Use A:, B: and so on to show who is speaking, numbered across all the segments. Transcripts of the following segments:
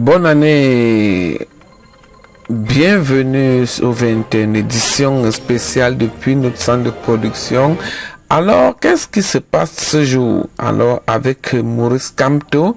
A: Bonne année, bienvenue aux 21 éditions spéciales depuis notre centre de production. Alors, qu'est-ce qui se passe ce jour? Alors, avec Maurice Kamto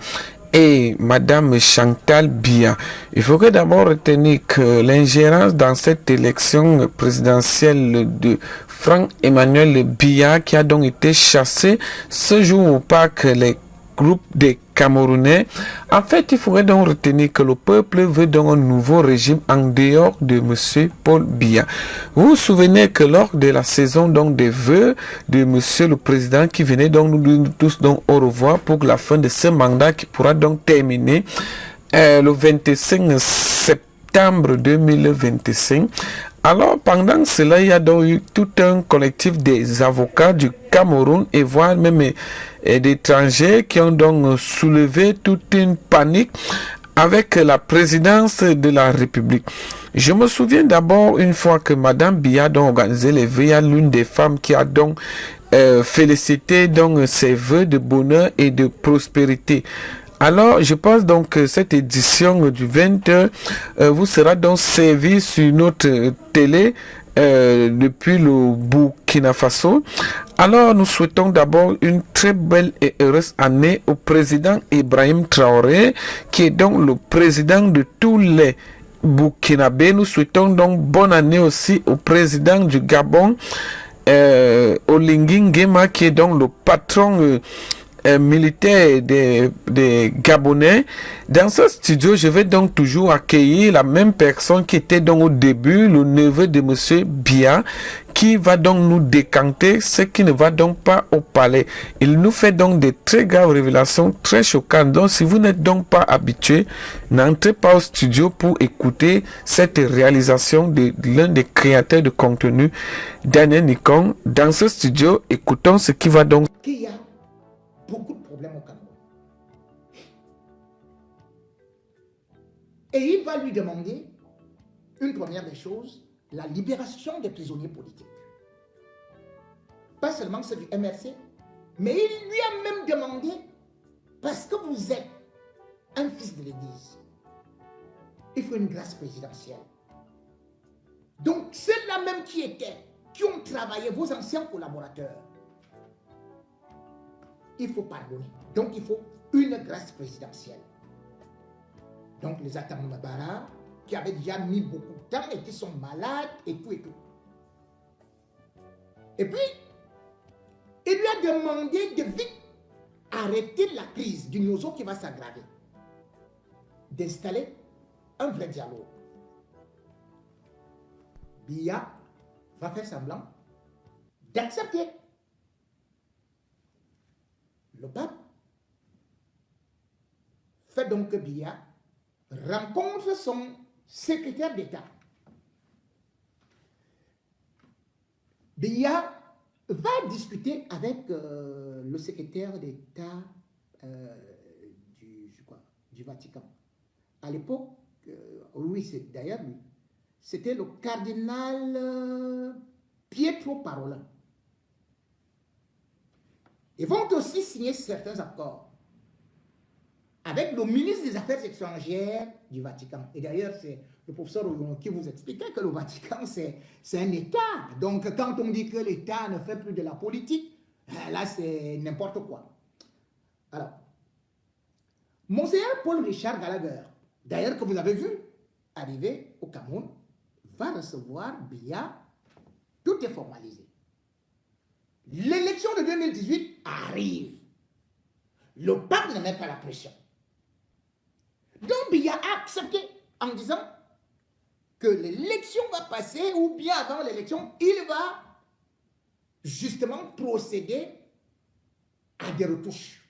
A: et Madame Chantal Biya. Il faudrait d'abord retenir que l'ingérence dans cette élection présidentielle de Franck-Emmanuel Biya, qui a donc été chassé ce jour par que les groupes des Camerounais. En fait, il faudrait donc retenir que le peuple veut donc un nouveau régime en dehors de M. Paul Biya. Vous vous souvenez que lors de la saison donc des vœux de M. le Président qui venait donc nous dire tous donc au revoir pour la fin de ce mandat qui pourra donc terminer le 25 septembre 2025. Alors, pendant cela, il y a donc eu tout un collectif des avocats du Cameroun et voire même d'étrangers qui ont donc soulevé toute une panique avec la présidence de la République. Je me souviens d'abord une fois que Madame Biya a donc organisé les vœux à l'une des femmes qui a donc félicité donc ses vœux de bonheur et de prospérité. Alors, je pense donc que cette édition du 20 vous sera donc servie sur notre télé depuis le Burkina Faso. Alors, nous souhaitons d'abord une très belle et heureuse année au président Ibrahim Traoré, qui est donc le président de tous les Burkinabés. Nous souhaitons donc bonne année aussi au président du Gabon, Olingi Nguema, qui est donc le patron militaire des Gabonais. Dans ce studio, je vais donc toujours accueillir la même personne qui était donc au début, le neveu de M. Biya, qui va donc nous décanter ce qui ne va donc pas au palais. Il nous fait donc des très graves révélations, très choquantes. Donc, si vous n'êtes donc pas habitué, n'entrez pas au studio pour écouter cette réalisation de l'un des créateurs de contenu, Daniel Nikon. Dans ce studio, écoutons ce qui va donc...
B: Beaucoup de problèmes au Cameroun. Et il va lui demander, une première des choses, la libération des prisonniers politiques. Pas seulement ceux du MRC, mais il lui a même demandé, parce que vous êtes un fils de l'Église, il faut une grâce présidentielle. Donc, ceux-là même qui ont travaillé, vos anciens collaborateurs, il faut pardonner. Donc, il faut une grâce présidentielle. Donc, les Atamabara, qui avaient déjà mis beaucoup de temps et qui sont malades et tout et tout. Et puis, il lui a demandé de vite arrêter la crise du Nozo qui va s'aggraver. D'installer un vrai dialogue. Biya va faire semblant d'accepter. Le pape fait donc que Biya rencontre son secrétaire d'État. Biya va discuter avec le secrétaire d'État du Vatican. À l'époque, oui, c'est d'ailleurs lui. C'était le cardinal Pietro Parolin. Ils vont aussi signer certains accords avec le ministre des Affaires étrangères du Vatican. Et d'ailleurs, c'est le professeur Oyono qui vous expliquait que le Vatican, c'est un État. Donc, quand on dit que l'État ne fait plus de la politique, là, c'est n'importe quoi. Alors, Monseigneur Paul-Richard Gallagher, d'ailleurs, que vous avez vu arriver au Cameroun, va recevoir Biya. Tout est formalisé. L'élection de 2018 arrive. Le pape ne met pas la pression. Donc, Biya a accepté en disant que l'élection va passer ou bien avant l'élection, il va justement procéder à des retouches.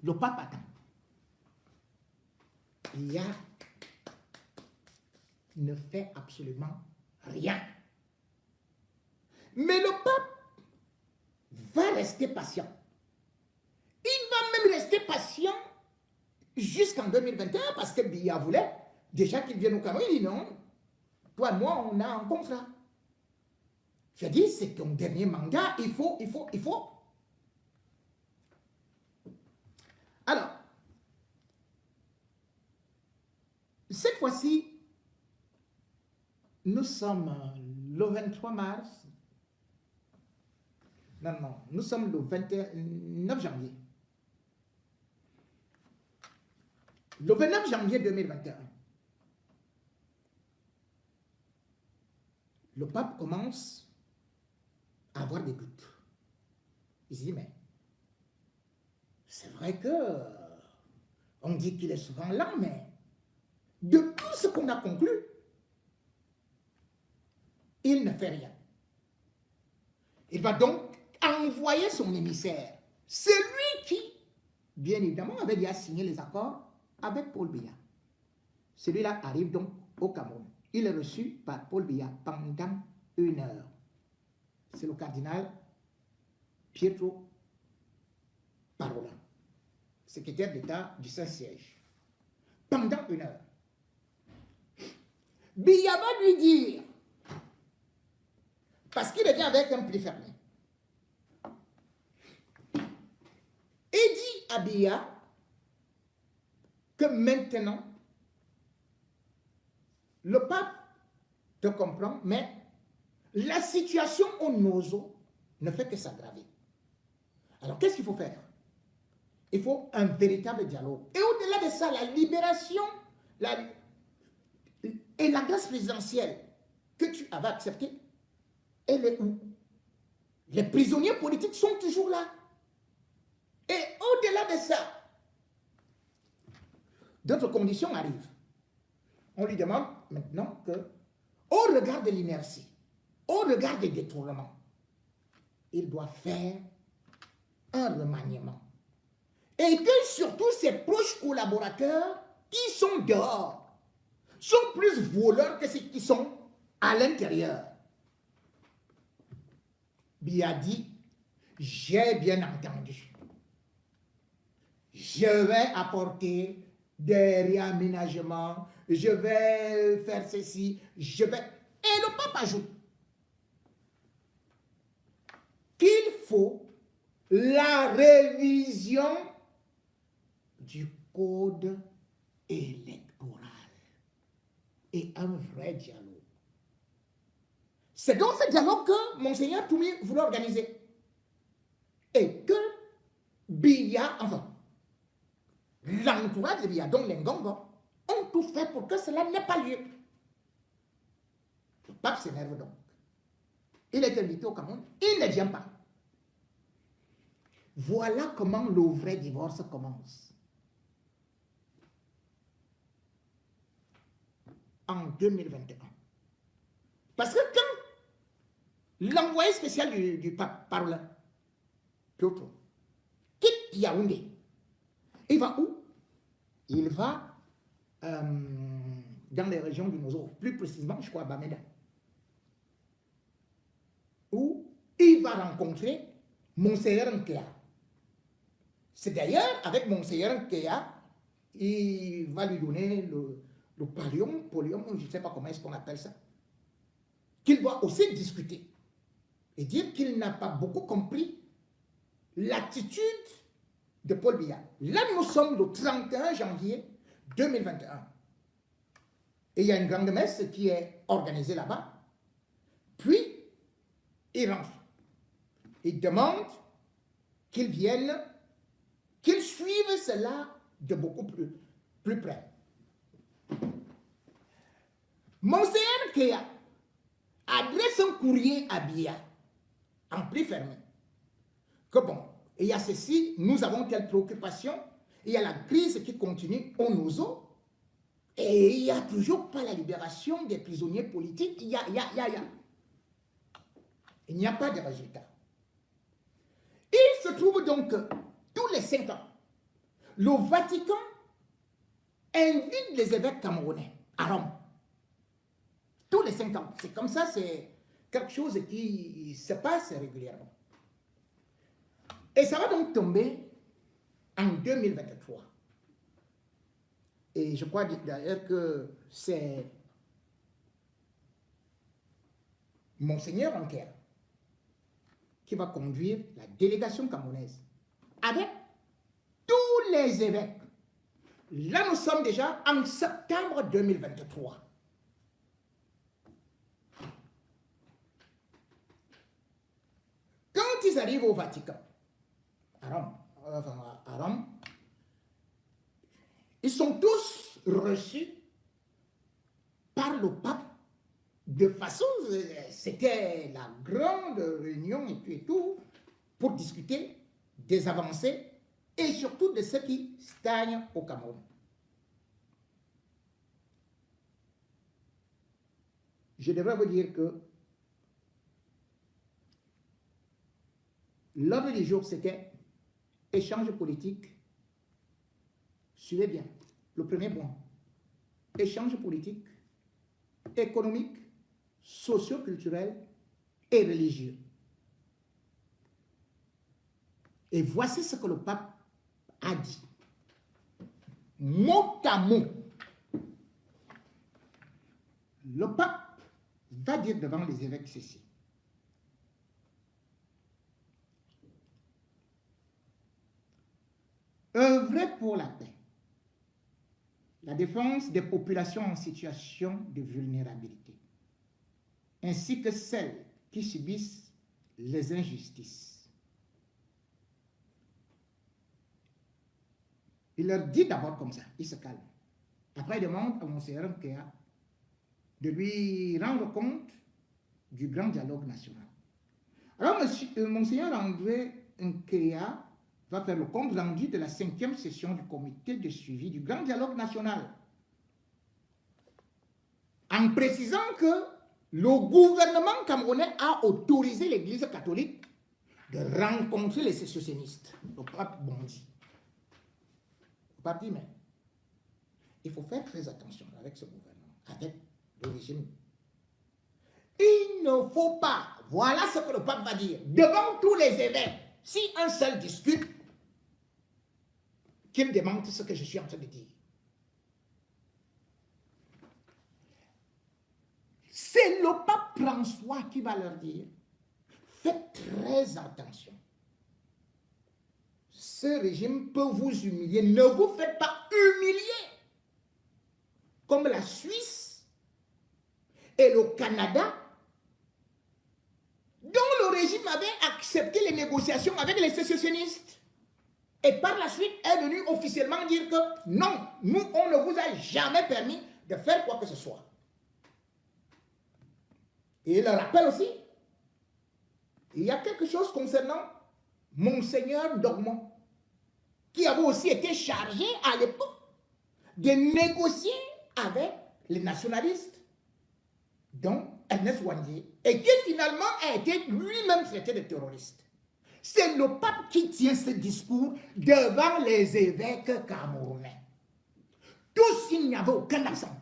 B: Le pape attend. Biya ne fait absolument rien. Mais le pape va rester patient. Il va même rester patient jusqu'en 2021 parce que Biya voulait déjà qu'il vienne au Cameroun. Il dit non, toi et moi, on a un contrat. Je dis, c'est ton dernier mandat, il faut. Alors, Cette fois-ci, nous sommes le 23 mars. Non, nous sommes le 29 janvier. Le 29 janvier 2021, le pape commence à avoir des doutes. Il se dit, mais c'est vrai que on dit qu'il est souvent là, mais de tout ce qu'on a conclu, il ne fait rien. Il va donc envoyer son émissaire, celui qui, bien évidemment, avait déjà signé les accords avec Paul Biya. Celui-là arrive donc au Cameroun. Il est reçu par Paul Biya pendant 1 heure. C'est le cardinal Pietro Parolin, secrétaire d'État du Saint-Siège. Pendant 1 heure. Biya va lui dire, parce qu'il est avec un pli fermé, il dit à Biya que maintenant, le pape te comprend, mais la situation au Nozo ne fait que s'aggraver. Alors, qu'est-ce qu'il faut faire? Il faut un véritable dialogue. Et au-delà de ça, la libération et la grâce présidentielle que tu avais acceptée, elle est où? Les prisonniers politiques sont toujours là. Et au-delà de ça, d'autres conditions arrivent. On lui demande maintenant que, au regard de l'inertie, au regard des détournements, il doit faire un remaniement. Et que surtout ses proches collaborateurs qui sont dehors sont plus voleurs que ceux qui sont à l'intérieur. Biya dit, j'ai bien entendu. Je vais apporter des réaménagements, je vais faire ceci, je vais... Et le pape ajoute qu'il faut la révision du code électoral et un vrai dialogue. C'est donc ce dialogue que Monseigneur Toumi voulait organiser. Et que Biya, enfin, l'entourage de Biya, donc les Ngongo, ont tout fait pour que cela n'ait pas lieu. Le pape s'énerve donc. Il est invité au Cameroun, il ne vient pas. Voilà comment le vrai divorce commence. En 2021. Parce que quand l'envoyé spécial du pape Parolin, Piotr, quitte Yaoundé, il va où? Il va dans les régions du Nozo, plus précisément, je crois, à Bamenda, où il va rencontrer Monseigneur Nkea. C'est d'ailleurs avec Monseigneur Nkea, il va lui donner le polium, je ne sais pas comment est-ce qu'on appelle ça, qu'il doit aussi discuter et dire qu'il n'a pas beaucoup compris l'attitude de Paul Biya. Là, nous sommes le 31 janvier 2021. Et il y a une grande messe qui est organisée là-bas. Puis, il rentre. Il demande qu'ils viennent, qu'ils suivent cela de beaucoup plus près. Monseigneur Nkea adresse un courrier à Biya, en pli fermé, que bon, il y a ceci, nous avons telle préoccupation, il y a la crise qui continue au Nozo, et il n'y a toujours pas la libération des prisonniers politiques, il n'y a pas de résultat. Il se trouve donc que tous les 5 ans, le Vatican invite les évêques camerounais à Rome. Tous les 5 ans. C'est comme ça, c'est quelque chose qui se passe régulièrement. Et ça va donc tomber en 2023. Et je crois d'ailleurs que c'est Monseigneur Nkea qui va conduire la délégation camerounaise avec tous les évêques, Là, nous sommes déjà en septembre 2023. Quand ils arrivent au Vatican, à Rome, ils sont tous reçus par le pape de façon, c'était la grande réunion et tout, pour discuter des avancées et surtout de ce qui stagne au Cameroun. Je devrais vous dire que l'ordre du jour, c'était échange politique. Suivez bien, le premier point. Échange politique, économique, socio-culturel et religieux. Et voici ce que le pape a dit. Mot à mot. Le pape va dire devant les évêques ceci. Œuvrer pour la paix, la défense des populations en situation de vulnérabilité, ainsi que celles qui subissent les injustices. Il leur dit d'abord comme ça, il se calme. Après, il demande à Monseigneur Nkea de lui rendre compte du grand dialogue national. Alors, Monseigneur André Nkea va faire le compte rendu de la 5e session du comité de suivi du grand dialogue national, en précisant que le gouvernement camerounais a autorisé l'Église catholique de rencontrer les sécessionnistes. Le pape bondit. Le pape dit, mais il faut faire très attention avec ce gouvernement, avec le régime. Il ne faut pas, voilà ce que le pape va dire, devant tous les évêques, si un seul discute, qu'il démente ce que je suis en train de dire. C'est le pape François qui va leur dire, faites très attention. Ce régime peut vous humilier. Ne vous faites pas humilier. Comme la Suisse et le Canada, dont le régime avait accepté les négociations avec les sécessionnistes. Et par la suite est venu officiellement dire que non, nous, on ne vous a jamais permis de faire quoi que ce soit. Et il le rappelle aussi, il y a quelque chose concernant Monseigneur Dogmon, qui avait aussi été chargé à l'époque de négocier avec les nationalistes, dont Ernest Ouandjé, et qui finalement a été lui-même traité de terroriste. C'est le pape qui tient ce discours devant les évêques camerounais. Tous, il n'y avait aucun absent.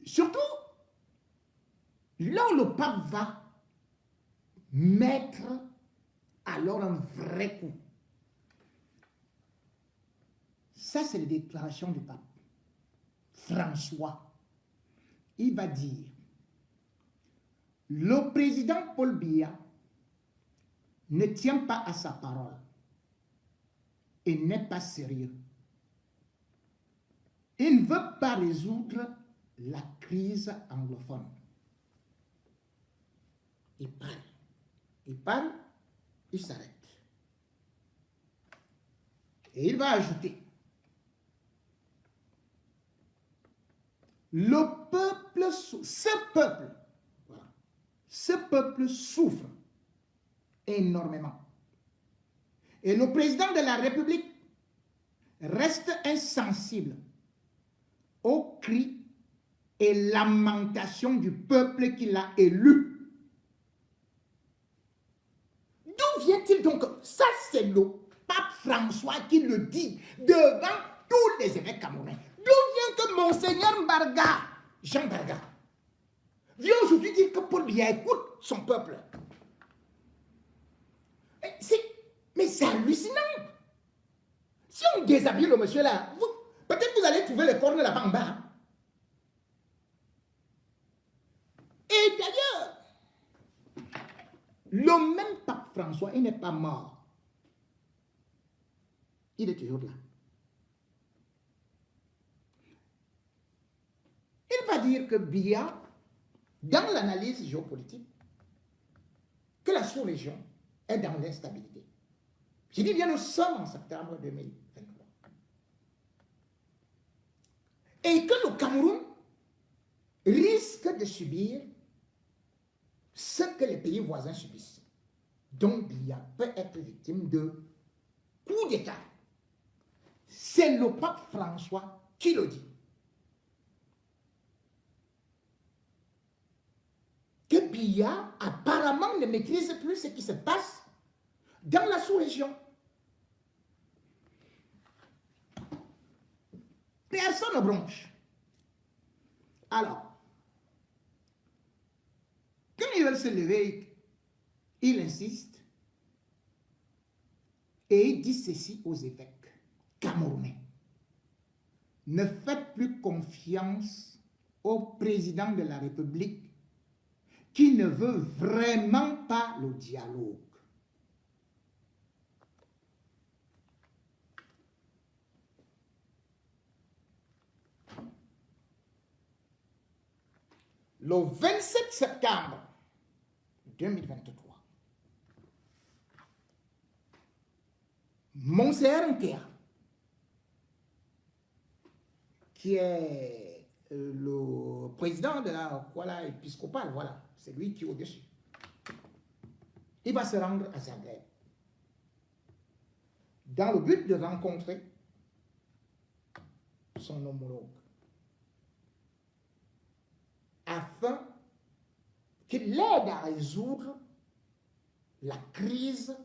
B: Surtout, là où le pape va mettre alors un vrai coup. Ça, c'est la déclaration du pape François. Il va dire, le président Paul Biya ne tient pas à sa parole et n'est pas sérieux. Il ne veut pas résoudre la crise anglophone. Il parle, il s'arrête. Et il va ajouter, ce peuple souffre énormément. Et le président de la République reste insensible aux cris et lamentations du peuple qu'il a élu. D'où vient-il donc? Ça, c'est le pape François qui le dit devant tous les évêques camerounais. D'où vient que Monseigneur Mbarga, Jean Mbarga, vient aujourd'hui dire que Paul Biya écoute son peuple? Mais c'est hallucinant. Si on déshabille le monsieur là, peut-être vous allez trouver les cornes là-bas en bas. Et d'ailleurs, le même pape François, il n'est pas mort. il est toujours là. Il va dire que Biya, dans l'analyse géopolitique, que la sous-région est dans l'instabilité. Je dis bien, nous sommes en septembre 2023. Et que le Cameroun risque de subir ce que les pays voisins subissent. Donc, Biya peut être victime de coup d'État. C'est le pape François qui le dit. Que Biya apparemment ne maîtrise plus ce qui se passe dans la sous-région. Personne ne bronche. Alors, quand ils veulent se lever, il insiste et il dit ceci aux évêques camerounais. Ne faites plus confiance au président de la République qui ne veut vraiment pas le dialogue. Le 27 septembre 2023, Monseigneur Nkea, qui est le président de la Kuala épiscopale, voilà, c'est lui qui est au-dessus. Il va se rendre à Zagreb dans le but de rencontrer son homologue afin qu'il l'aide à résoudre la crise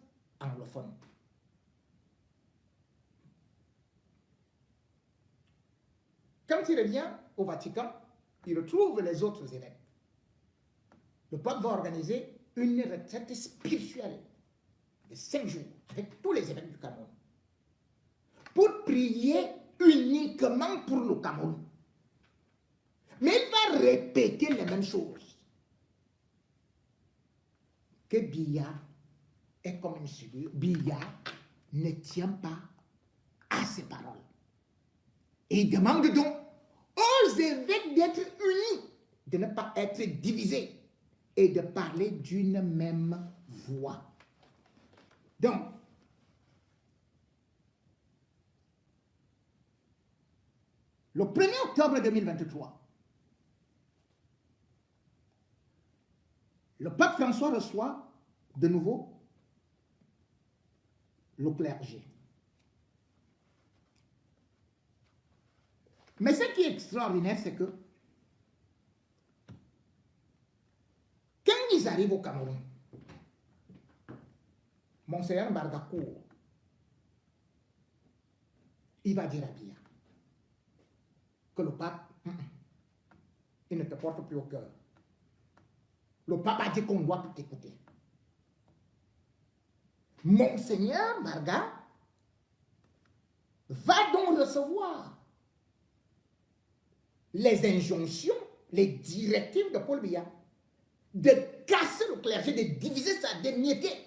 B: anglophone. Quand il revient au Vatican, il retrouve les autres évêques. Le pape va organiser une retraite spirituelle de 5 jours avec tous les évêques du Cameroun pour prier uniquement pour le Cameroun. Mais il va répéter les mêmes choses. Que Biya est comme une soudure. Biya ne tient pas à ses paroles. Et il demande donc aux évêques d'être unis, de ne pas être divisés et de parler d'une même voix. Donc, le 1er octobre 2023, le pape François reçoit de nouveau le clergé. Mais ce qui est extraordinaire, c'est que quand ils arrivent au Cameroun, Monseigneur Bargakour, il va dire à Biya que le pape, il ne te porte plus au cœur. Le pape a dit qu'on doit tout écouter. Monseigneur Barga va donc recevoir les injonctions, les directives de Paul Biya, de casser le clergé, de diviser sa d'émietter.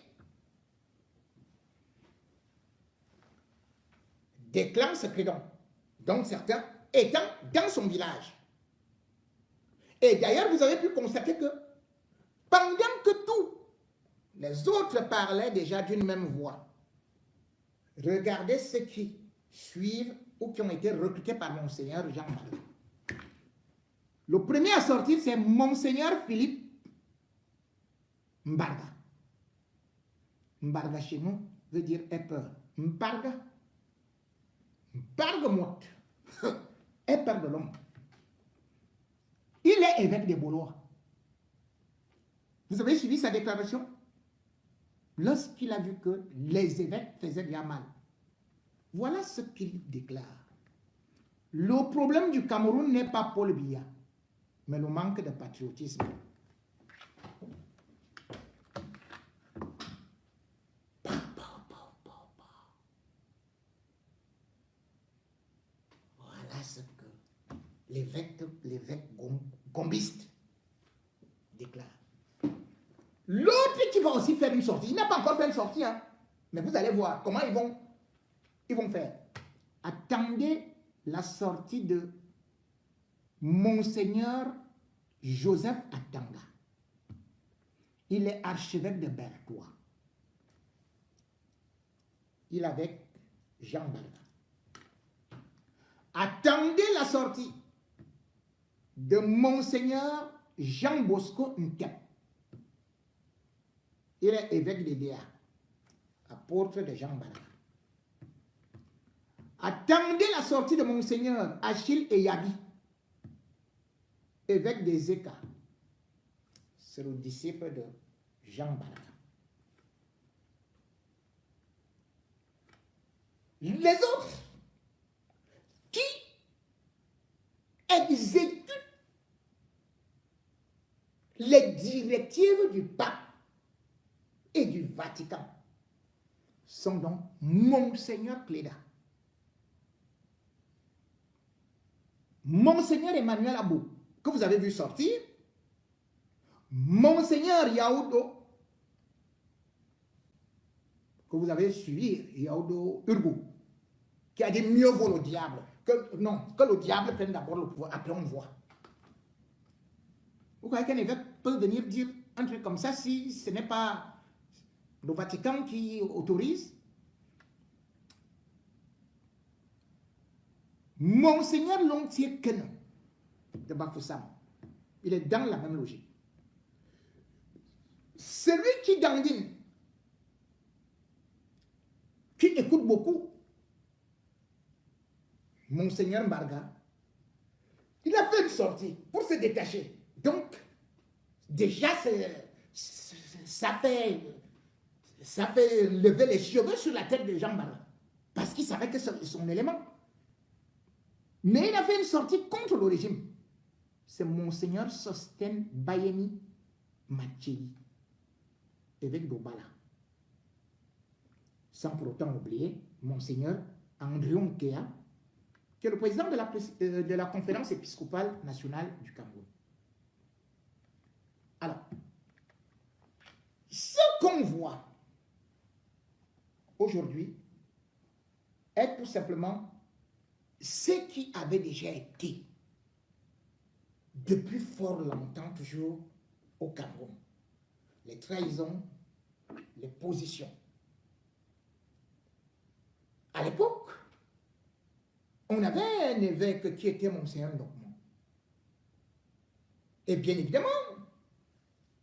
B: Des clans se créent donc certains étant dans son village. Et d'ailleurs, vous avez pu constater que pendant que tous les autres parlaient déjà d'une même voix, regardez ceux qui suivent ou qui ont été recrutés par Monseigneur Jean-Marie. Le premier à sortir, c'est Monseigneur Philippe Mbarga. Mbarga chez nous veut dire aie peur. Mbarga. Mbarga moite. Aie peur de l'homme. Il est évêque des Bolois. Vous avez suivi sa déclaration? Lorsqu'il a vu que les évêques faisaient bien mal. Voilà ce qu'il déclare. Le problème du Cameroun n'est pas Paul Biya, mais le manque de patriotisme. Voilà ce que l'évêque gombiste déclare. L'autre qui va aussi faire une sortie, il n'a pas encore fait une sortie, hein, mais vous allez voir comment ils vont faire? Attendez la sortie de Monseigneur Joseph Atanga. Il est archevêque de Bertois. Il est avec Jean Barga. Attendez la sortie de Monseigneur Jean Bosco Nkep. Il est évêque de Déa, apôtre de Jean Barga. Attendez la sortie de Monseigneur Achille Eyabi, évêque de Zeka. C'est le disciple de Jean Barga. Les autres qui exécutent les directives du pape et du Vatican sont donc Monseigneur Cléda, Monseigneur Emmanuel Abou, que vous avez vu sortir, Monseigneur Yaoudo, que vous avez suivi, Yaoudo Urgou, qui a dit mieux vaut le diable, que le diable prenne d'abord le pouvoir, après on voit. Vous croyez qu'un évêque peut venir dire un truc comme ça si ce n'est pas le Vatican qui autorise? Monseigneur Longtier Kenon de Bafoussam, il est dans la même logique. Celui qui dandine, qui écoute beaucoup, Monseigneur Mbarga, il a fait une sortie pour se détacher. Donc, déjà, ça fait lever les cheveux sur la tête de Jean Mbarga, parce qu'il savait que c'est son élément. Mais il a fait une sortie contre le régime. C'est Monseigneur Sosten Bayemi Macheli, évêque d'Obala. Sans pour autant oublier Monseigneur Andrion Kea, qui est le président de la conférence épiscopale nationale du Cameroun. Alors, ce qu'on voit aujourd'hui est tout simplement ce qui avait déjà été depuis fort longtemps toujours au Cameroun. Les trahisons, les positions. À l'époque, on avait un évêque qui était Monseigneur Ndokmo. Et bien évidemment,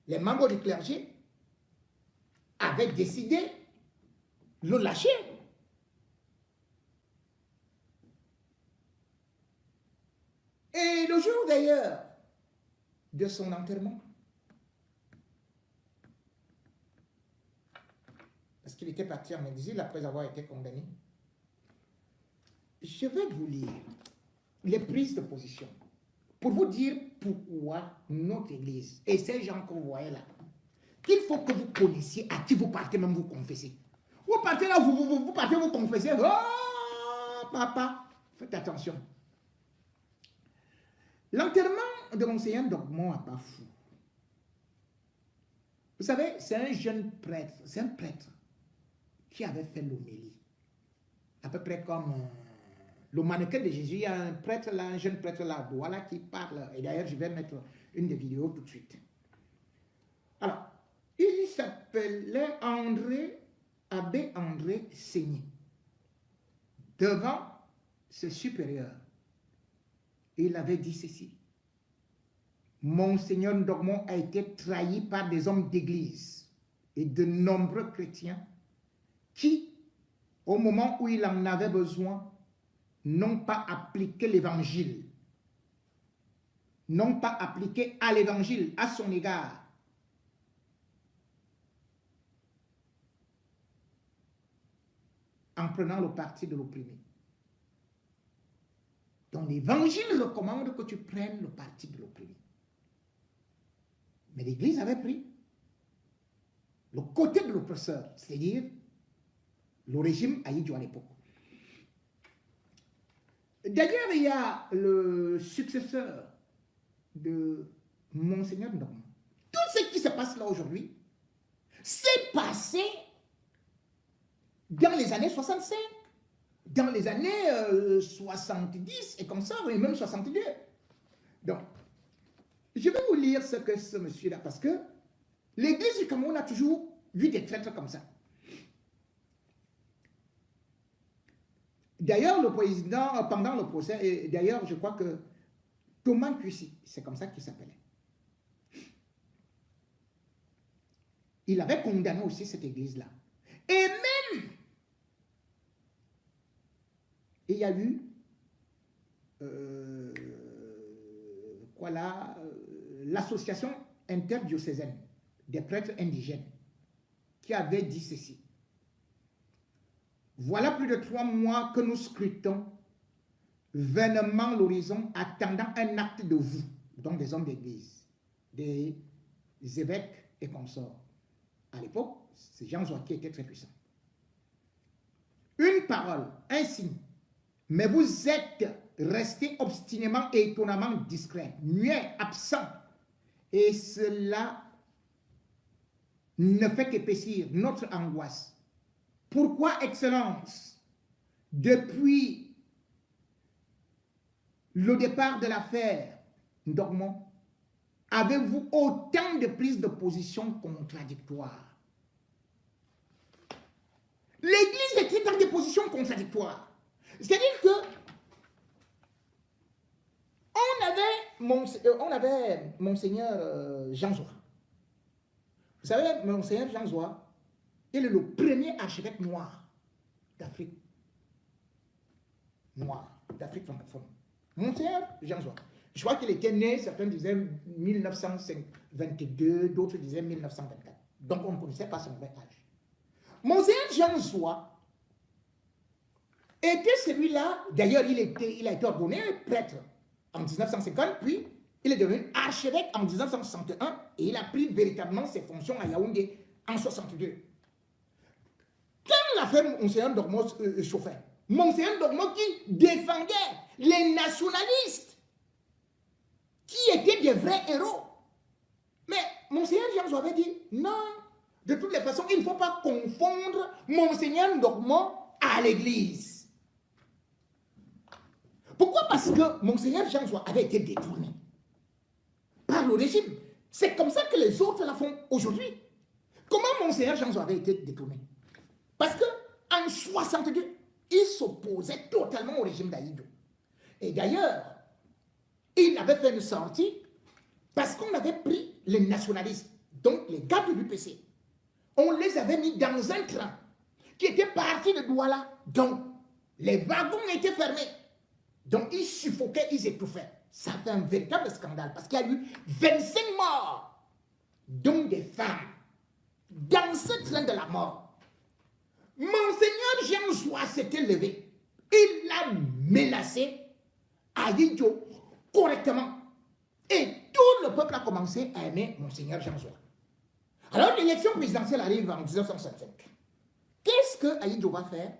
B: les membres du clergé avaient décidé de le lâcher. Et le jour d'ailleurs de son enterrement, parce qu'il était parti en exil après avoir été condamné, je vais vous lire les prises de position pour vous dire pourquoi notre église et ces gens que vous voyez là, qu'il faut que vous connaissiez à qui vous partez même vous confesser. Vous partez là, vous partez vous confesser. Oh, papa, faites attention. L'enterrement de Monseigneur Ndokmo à Bafou. Vous savez, c'est un jeune prêtre, c'est un prêtre qui avait fait l'homélie. À peu près comme le mannequin de Jésus, il y a un prêtre là, un jeune prêtre là, voilà, qui parle. Et d'ailleurs, je vais mettre une des vidéos tout de suite. Alors, il s'appelait Abbé André Seigné. Devant ses supérieurs, il avait dit ceci: Monseigneur Ndokmo a été trahi par des hommes d'église et de nombreux chrétiens qui, au moment où il en avait besoin, n'ont pas appliqué l'évangile, n'ont pas appliqué à l'évangile, à son égard. En prenant le parti de l'opprimé. Donc l'évangile recommande que tu prennes le parti de l'opprimé. Mais l'Église avait pris le côté de l'oppresseur, c'est-à-dire le régime Aïdjo à l'époque. D'ailleurs, il y a le successeur de Monseigneur Ndokmo. Tout ce qui se passe là aujourd'hui s'est passé dans les années 65. dans les années 70 et comme ça, et même 62. Donc, je vais vous lire ce que ce monsieur-là, parce que l'église du Cameroun a toujours vu des traîtres comme ça. D'ailleurs, le président, pendant le procès, et d'ailleurs, je crois que Thomas Cuissi, c'est comme ça qu'il s'appelait. Il avait condamné aussi cette église-là. Et même, il y a eu, l'association interdiocésaine des prêtres indigènes qui avait dit ceci. Voilà plus de 3 mois que nous scrutons vainement l'horizon, attendant un acte de vous, donc des hommes d'église, des évêques et consorts. À l'époque, c'est Jean Joachim qui était très puissant. Une parole, un signe, mais vous êtes restés obstinément et étonnamment discrets, muets, absents, et cela ne fait qu'épaissir notre angoisse. Pourquoi, Excellence, depuis le départ de l'affaire Ndormont, avez-vous autant de prises de position contradictoires? L'Église était dans des positions contradictoires. C'est-à-dire que on avait Monseigneur Jean Zoua. Vous savez, Monseigneur Jean Zoua, il est le premier archevêque noir d'Afrique. Noir d'Afrique francophone. Monseigneur Jean Zoua. Je crois qu'il était né, certains disaient 1922, d'autres disaient 1924. Donc on ne connaissait pas son vrai âge. Monseigneur Jean Zoua était celui-là, d'ailleurs il a été ordonné prêtre en 1950, puis il est devenu archevêque en 1961 et il a pris véritablement ses fonctions à Yaoundé en 1962. Quand l'affaire Monseigneur Ndormont chauffait, Monseigneur Ndormont qui défendait les nationalistes, qui étaient des vrais héros. Mais Monseigneur Jean Zoua avait dit, non, de toutes les façons, il ne faut pas confondre Monseigneur Ndormont à l'église. Pourquoi? Parce que Monseigneur Jean Zoua avait été détourné par le régime. C'est comme ça que les autres la font aujourd'hui. Comment Monseigneur Jean Zoua avait été détourné? Parce qu'en 1962, il s'opposait totalement au régime d'Aïdjo. Et d'ailleurs, il avait fait une sortie parce qu'on avait pris les nationalistes, donc les gars de l'UPC. On les avait mis dans un train qui était parti de Douala. Donc, les wagons étaient fermés. Donc, ils suffoquaient, ils étouffaient. Ça fait un véritable scandale parce qu'il y a eu 25 morts, dont des femmes, dans ce train de la mort. Monseigneur Jean Zoua s'était levé. Il a menacé Aïdjo correctement. Et tout le peuple a commencé à aimer Monseigneur Jean Zoua. Alors l'élection présidentielle arrive en 1965. Qu'est-ce que Aïdjo va faire?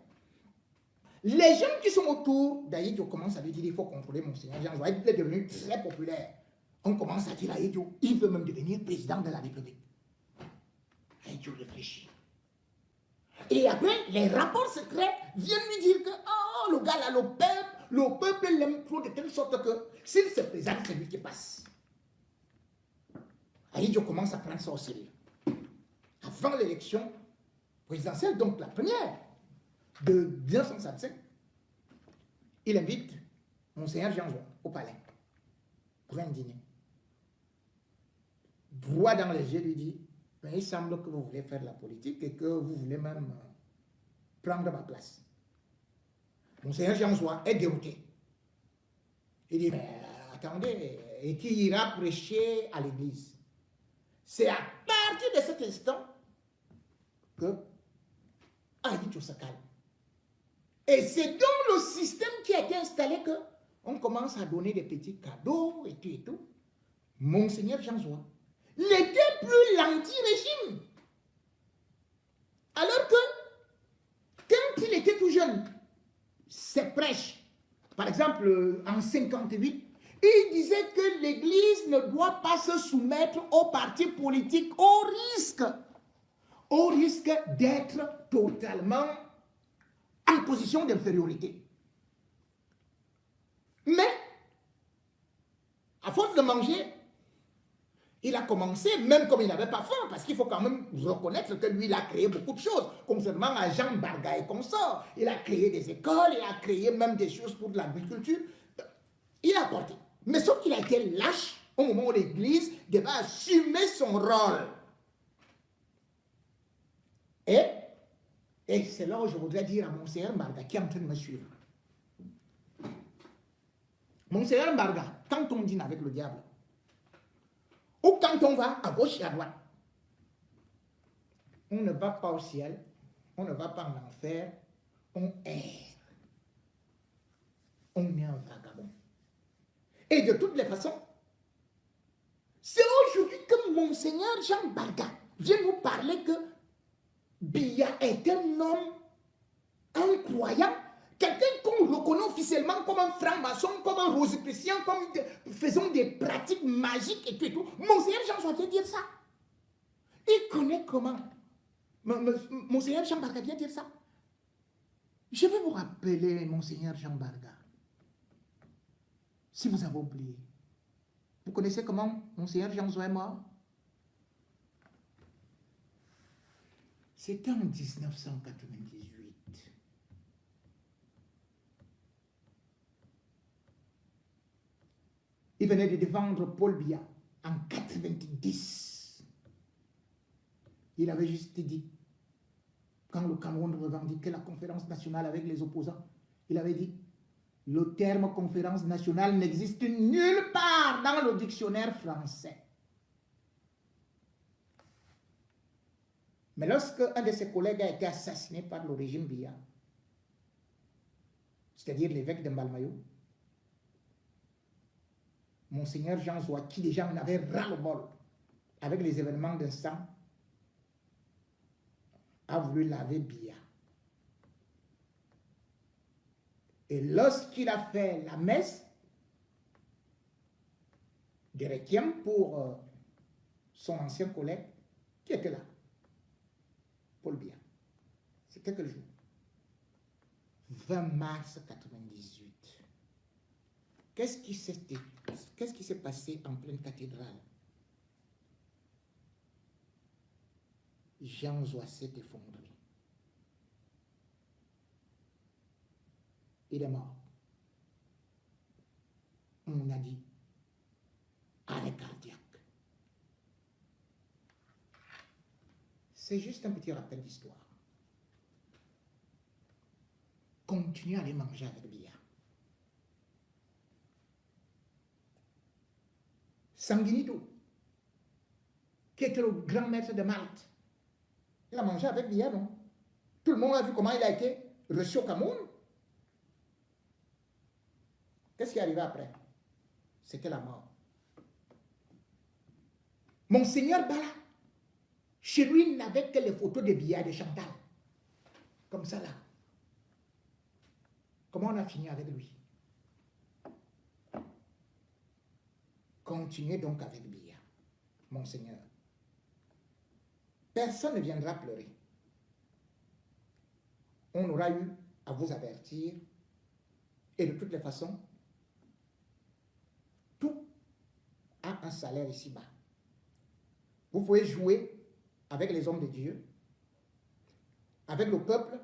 B: Les gens qui sont autour d'Aïdjo commencent à lui dire il faut contrôler Monseigneur Jean Zoua. Il est devenu très populaire. On commence à dire à Aïdjo, il veut même devenir président de la République. Aïdjo réfléchit. Et après, les rapports secrets viennent lui dire que oh, le gars là, le peuple l'aime trop de telle sorte que s'il se présente, c'est lui qui passe. Aïdjo commence à prendre ça au sérieux. Avant l'élection présidentielle, donc la première de 1965, il invite Monseigneur Jean Zoua au palais pour un dîner. Droit dans les yeux, lui dit, mais il semble que vous voulez faire de la politique et que vous voulez même prendre ma place. Monseigneur Jean Zoua est dérouté. Il dit, mais attendez, et qui ira prêcher à l'église? C'est à partir de cet instant que Aïdjo se calme. Et c'est dans le système qui a été installé que on commence à donner des petits cadeaux et tout et tout. Monseigneur Jean Zoua n'était plus l'anti-régime. Alors que, quand il était tout jeune, ses prêches, par exemple en 58, il disait que l'Église ne doit pas se soumettre aux partis politiques au risque d'être totalement position d'infériorité. Mais, à force de manger, il a commencé, même comme il n'avait pas faim, parce qu'il faut quand même reconnaître que lui, il a créé beaucoup de choses, concernant à Jean Barga et consorts. Il a créé des écoles, il a créé même des choses pour l'agriculture. Il a apporté. Mais sauf qu'il a été lâche au moment où l'Église devait assumer son rôle. Et c'est là où je voudrais dire à Monseigneur Barga, qui est en train de me suivre. Monseigneur Barga, quand on dîne avec le diable, ou quand on va à gauche et à droite, on ne va pas au ciel, on ne va pas en enfer, on erre. On est un vagabond. Et de toutes les façons, c'est aujourd'hui que Monseigneur Jean Barga vient nous parler que Biya est un homme incroyable, quelqu'un qu'on reconnaît officiellement comme un franc-maçon, comme un rosicrucien, comme faisant des pratiques magiques et tout et tout. Monseigneur Jean vient dire ça. Il connaît comment. Monseigneur Jean Barga vient dire ça. Je vais vous rappeler, Monseigneur Jean Barga, si vous avez oublié. Vous connaissez comment Monseigneur Jean est mort? C'était en 1998. Il venait de défendre Paul Biya en 90. Il avait juste dit, quand le Cameroun revendiquait la conférence nationale avec les opposants, il avait dit, le terme conférence nationale n'existe nulle part dans le dictionnaire français. Mais lorsque un de ses collègues a été assassiné par le régime Biya, c'est-à-dire l'évêque de Mbalmayo, Monseigneur Jean Zoua, qui déjà en avait ras-le-bol avec les événements d'instant, a voulu laver Biya. Et lorsqu'il a fait la messe de requiem pour son ancien collègue, qui était là, Paul Biya, c'était quel jour? 20 mars 98. Qu'est-ce qui s'est passé en pleine cathédrale? Jean Zoua s'est effondré. Il est mort. On a dit arrêt cardiaque. C'est juste un petit rappel d'histoire. Continuez à aller manger avec Biya. Sanguinito, qui était le grand maître de Malte, il a mangé avec Biya, non? Tout le monde a vu comment il a été reçu au Cameroun. Qu'est-ce qui est arrivé après? C'était la mort. Monseigneur Bala, chez lui, il n'avait que les photos de Biya et de Chantal. Comme ça là. Comment on a fini avec lui? Continuez donc avec Biya, Monseigneur. Personne ne viendra pleurer. On aura eu à vous avertir. Et de toutes les façons, tout a un salaire ici-bas. Vous pouvez jouer avec les hommes de Dieu, avec le peuple,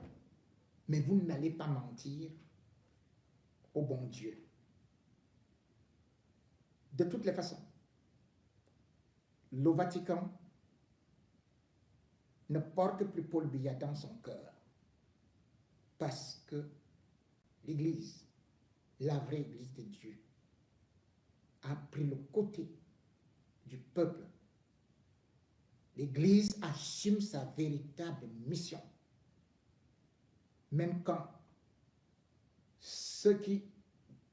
B: mais vous n'allez pas mentir au bon Dieu. De toutes les façons, le Vatican ne porte plus Paul Biya dans son cœur parce que l'Église, la vraie Église de Dieu, a pris le côté du peuple. L'Église assume sa véritable mission. Même quand ceux qui,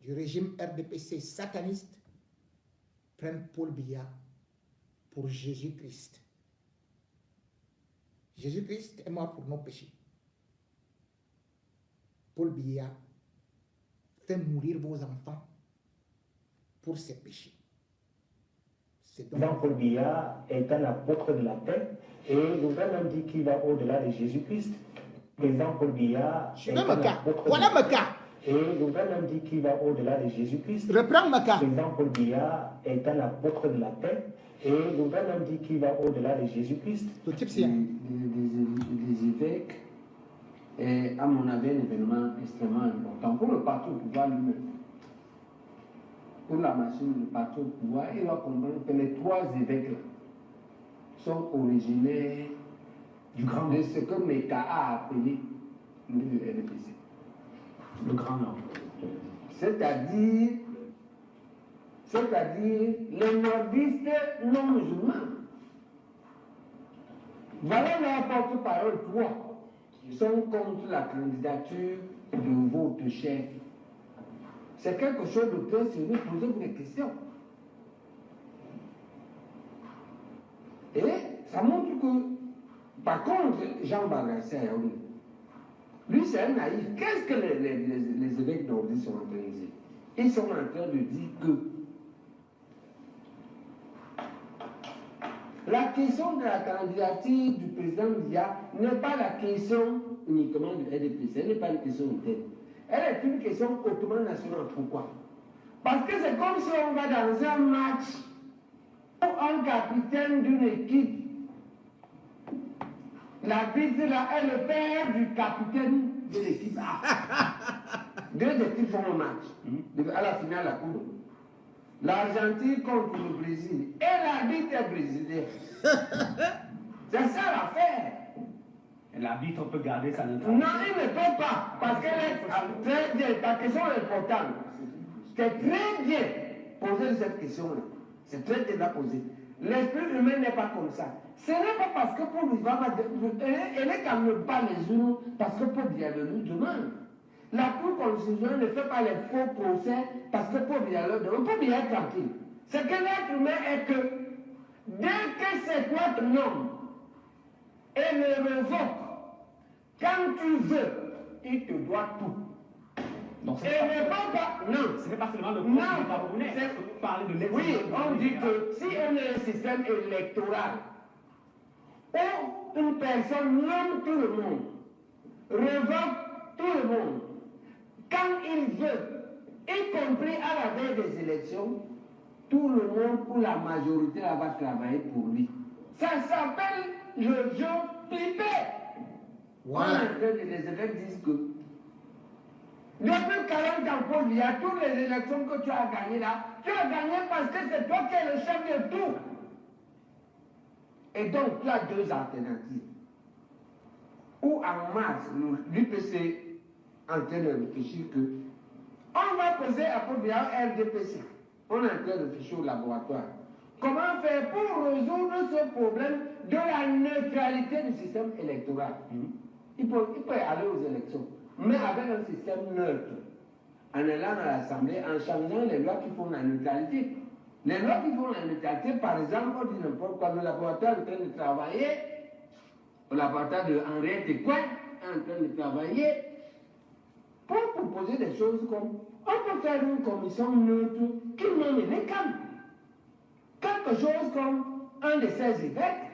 B: du régime RDPC sataniste, prennent Paul Biya pour Jésus-Christ. Jésus-Christ est mort pour nos péchés. Paul Biya fait mourir vos enfants pour ses péchés.
C: Paul Biya est un apôtre de la paix et nous avons dit qu'il va au-delà de Jésus-Christ. président Paul Biya
B: Je veux me cas. Voilà me cas.
C: Et le vrai homme dit qu'il va au-delà de Jésus-Christ.
B: Reprends me
C: Le
B: cas.
C: président Paul Biya est un apôtre de la paix. Et le vrai homme dit qu'il va au-delà de Jésus-Christ.
B: Le type
D: Les évêques est, à mon avis, un événement extrêmement important pour le parti au pouvoir lui-même. Pour la machine du parti au pouvoir, il doit comprendre que les trois évêques-là sont originaires
C: Du grand
D: de
C: nord.
D: ce que Meka a appelé le RDPC.
C: Le grand nord.
D: C'est-à-dire les nordistes non musulmans. Voilà leur porte-parole, trois, qui sont contre la candidature de votre chef. C'est quelque chose de très sérieux, posez-vous des questions. Et ça montre que, par contre, Jean Bagassé, lui c'est un naïf. Qu'est-ce que les évêques nordistes sont en train de dire? Ils sont en train de dire que la question de la candidature du président Biya n'est pas la question uniquement du RDPC, elle n'est pas une question interne. Elle est une question hautement nationale. Pourquoi? Parce que c'est comme si on va dans un match où un capitaine d'une équipe, l'arbitre là est le père du capitaine de l'équipe A. Deux équipes font un match à la finale de la Coupe. L'Argentine contre le Brésil. Et l'arbitre est brésilien. C'est ça l'affaire.
C: L'arbitre peut garder sa neutralité.
D: Non, il ne peut pas. Parce qu'elle est très bien. Ta question est importante. C'est très bien poser cette question-là. C'est très bien la poser. L'esprit humain n'est pas comme ça. Ce n'est pas parce que Paul Biya elle est quand même pas les unes parce que Paul Biya le lui demande. La Cour constitutionnelle ne fait pas les faux procès parce que Paul Biya le demande. Paul Biya est tranquille. Ce que l'être humain est que dès que c'est notre nom et le revoque, quand tu veux, il te doit tout.
C: Donc,
D: Et ne pas. Non.
C: ce n'est pas seulement le
D: Non.
C: peuple camerounais. Vous parlez de l'exemple.
D: Oui, on dit que si on a un système électoral où une personne nomme tout le monde, revoque tout le monde, quand il veut, y compris à la veille des élections, tout le monde ou la majorité là, va travailler pour lui. Ça s'appelle le jeu privé.
B: Voilà.
D: Les évêques disent que depuis 40 ans, Paul Biya, toutes les élections que tu as gagnées là, tu as gagné parce que c'est toi qui es le chef de tout. Et donc, tu as deux alternatives. Ou en mars, l'UPC en train de réfléchir que on va poser à Paul Biya RDPC. On est en train de réfléchir au laboratoire. Comment faire pour résoudre ce problème de la neutralité du système électoral? Il peut aller aux élections, mais avec un système neutre, en allant à l'Assemblée, en changeant les lois qui font la neutralité. Les lois qui font la neutralité, par exemple, on dit n'importe quoi, le laboratoire est en train de travailler, le laboratoire de Henriette Ekouin est en train de travailler pour proposer des choses comme on peut faire une commission neutre qui nomme les camps. Quelque chose comme un de ces évêques,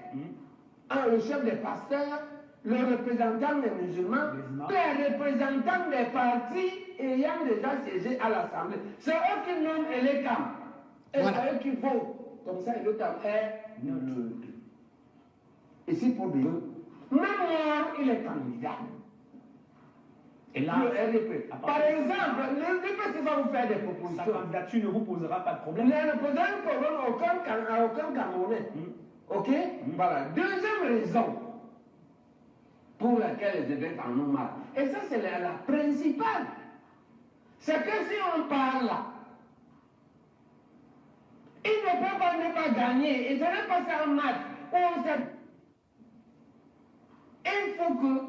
D: le chef des pasteurs, le représentant des musulmans, les représentants des partis ayant déjà siégé à l'Assemblée. C'est eux qui nomment les camps. Et
B: Voilà.
D: c'est eux qui votent. Comme ça, le camp est neutre. Et c'est pour dire, même moi, il est candidat.
C: Et là,
D: Le RDP. Par exemple, le RDP va vous faire des
C: sa
D: propositions.
C: candidature ne vous posera pas de
D: Il
C: problème.
D: ne posera un problème à aucun Camerounais. Ok? Voilà. Deuxième raison pour laquelle les évêques en ont marre. Et ça, c'est la principale. C'est que si on parle là, il ne peut pas ne pas gagner. Et ce n'est pas ça un match. On sait. Il faut que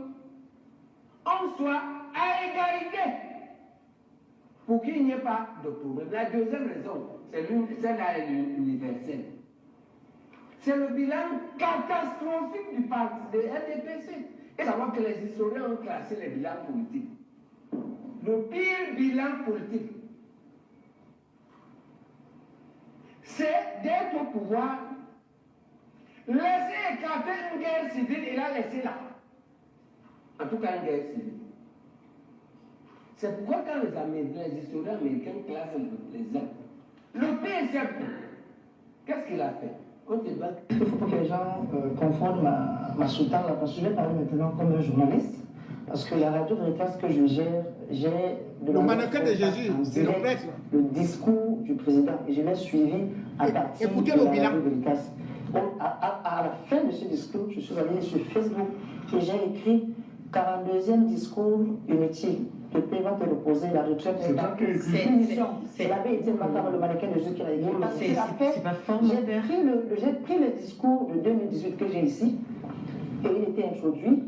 D: on soit à égalité pour qu'il n'y ait pas de problème. La deuxième raison, c'est celle-là est universelle. C'est le bilan catastrophique du parti de RDPC. Et savoir que les historiens ont classé les bilans politiques. Le pire bilan politique, c'est d'être au pouvoir, laisser éclater une guerre civile et la laisser là. En tout cas, une guerre civile. C'est pourquoi quand les historiens américains classent les hommes, le PSF, qu'est-ce qu'il a fait?
E: Il faut que les gens confondent ma sultane là, parce que je vais parler maintenant comme un journaliste, parce que la radio Veritas que je gère, j'ai
B: le mannequin de Jésus, c'est le prêtre.
E: Le discours du président, et je l'ai suivi à partir de la radio Veritas. À la fin de ce discours, je suis allé sur Facebook et j'ai écrit 42e discours inutile. Le pays va te reposer, la retraite n'est pas une mission. C'est l'abbé Étienne Bakar, le mannequin de Jésus qui l'a écrit. Parce que j'ai pris le discours de 2018 que j'ai ici, et il était introduit.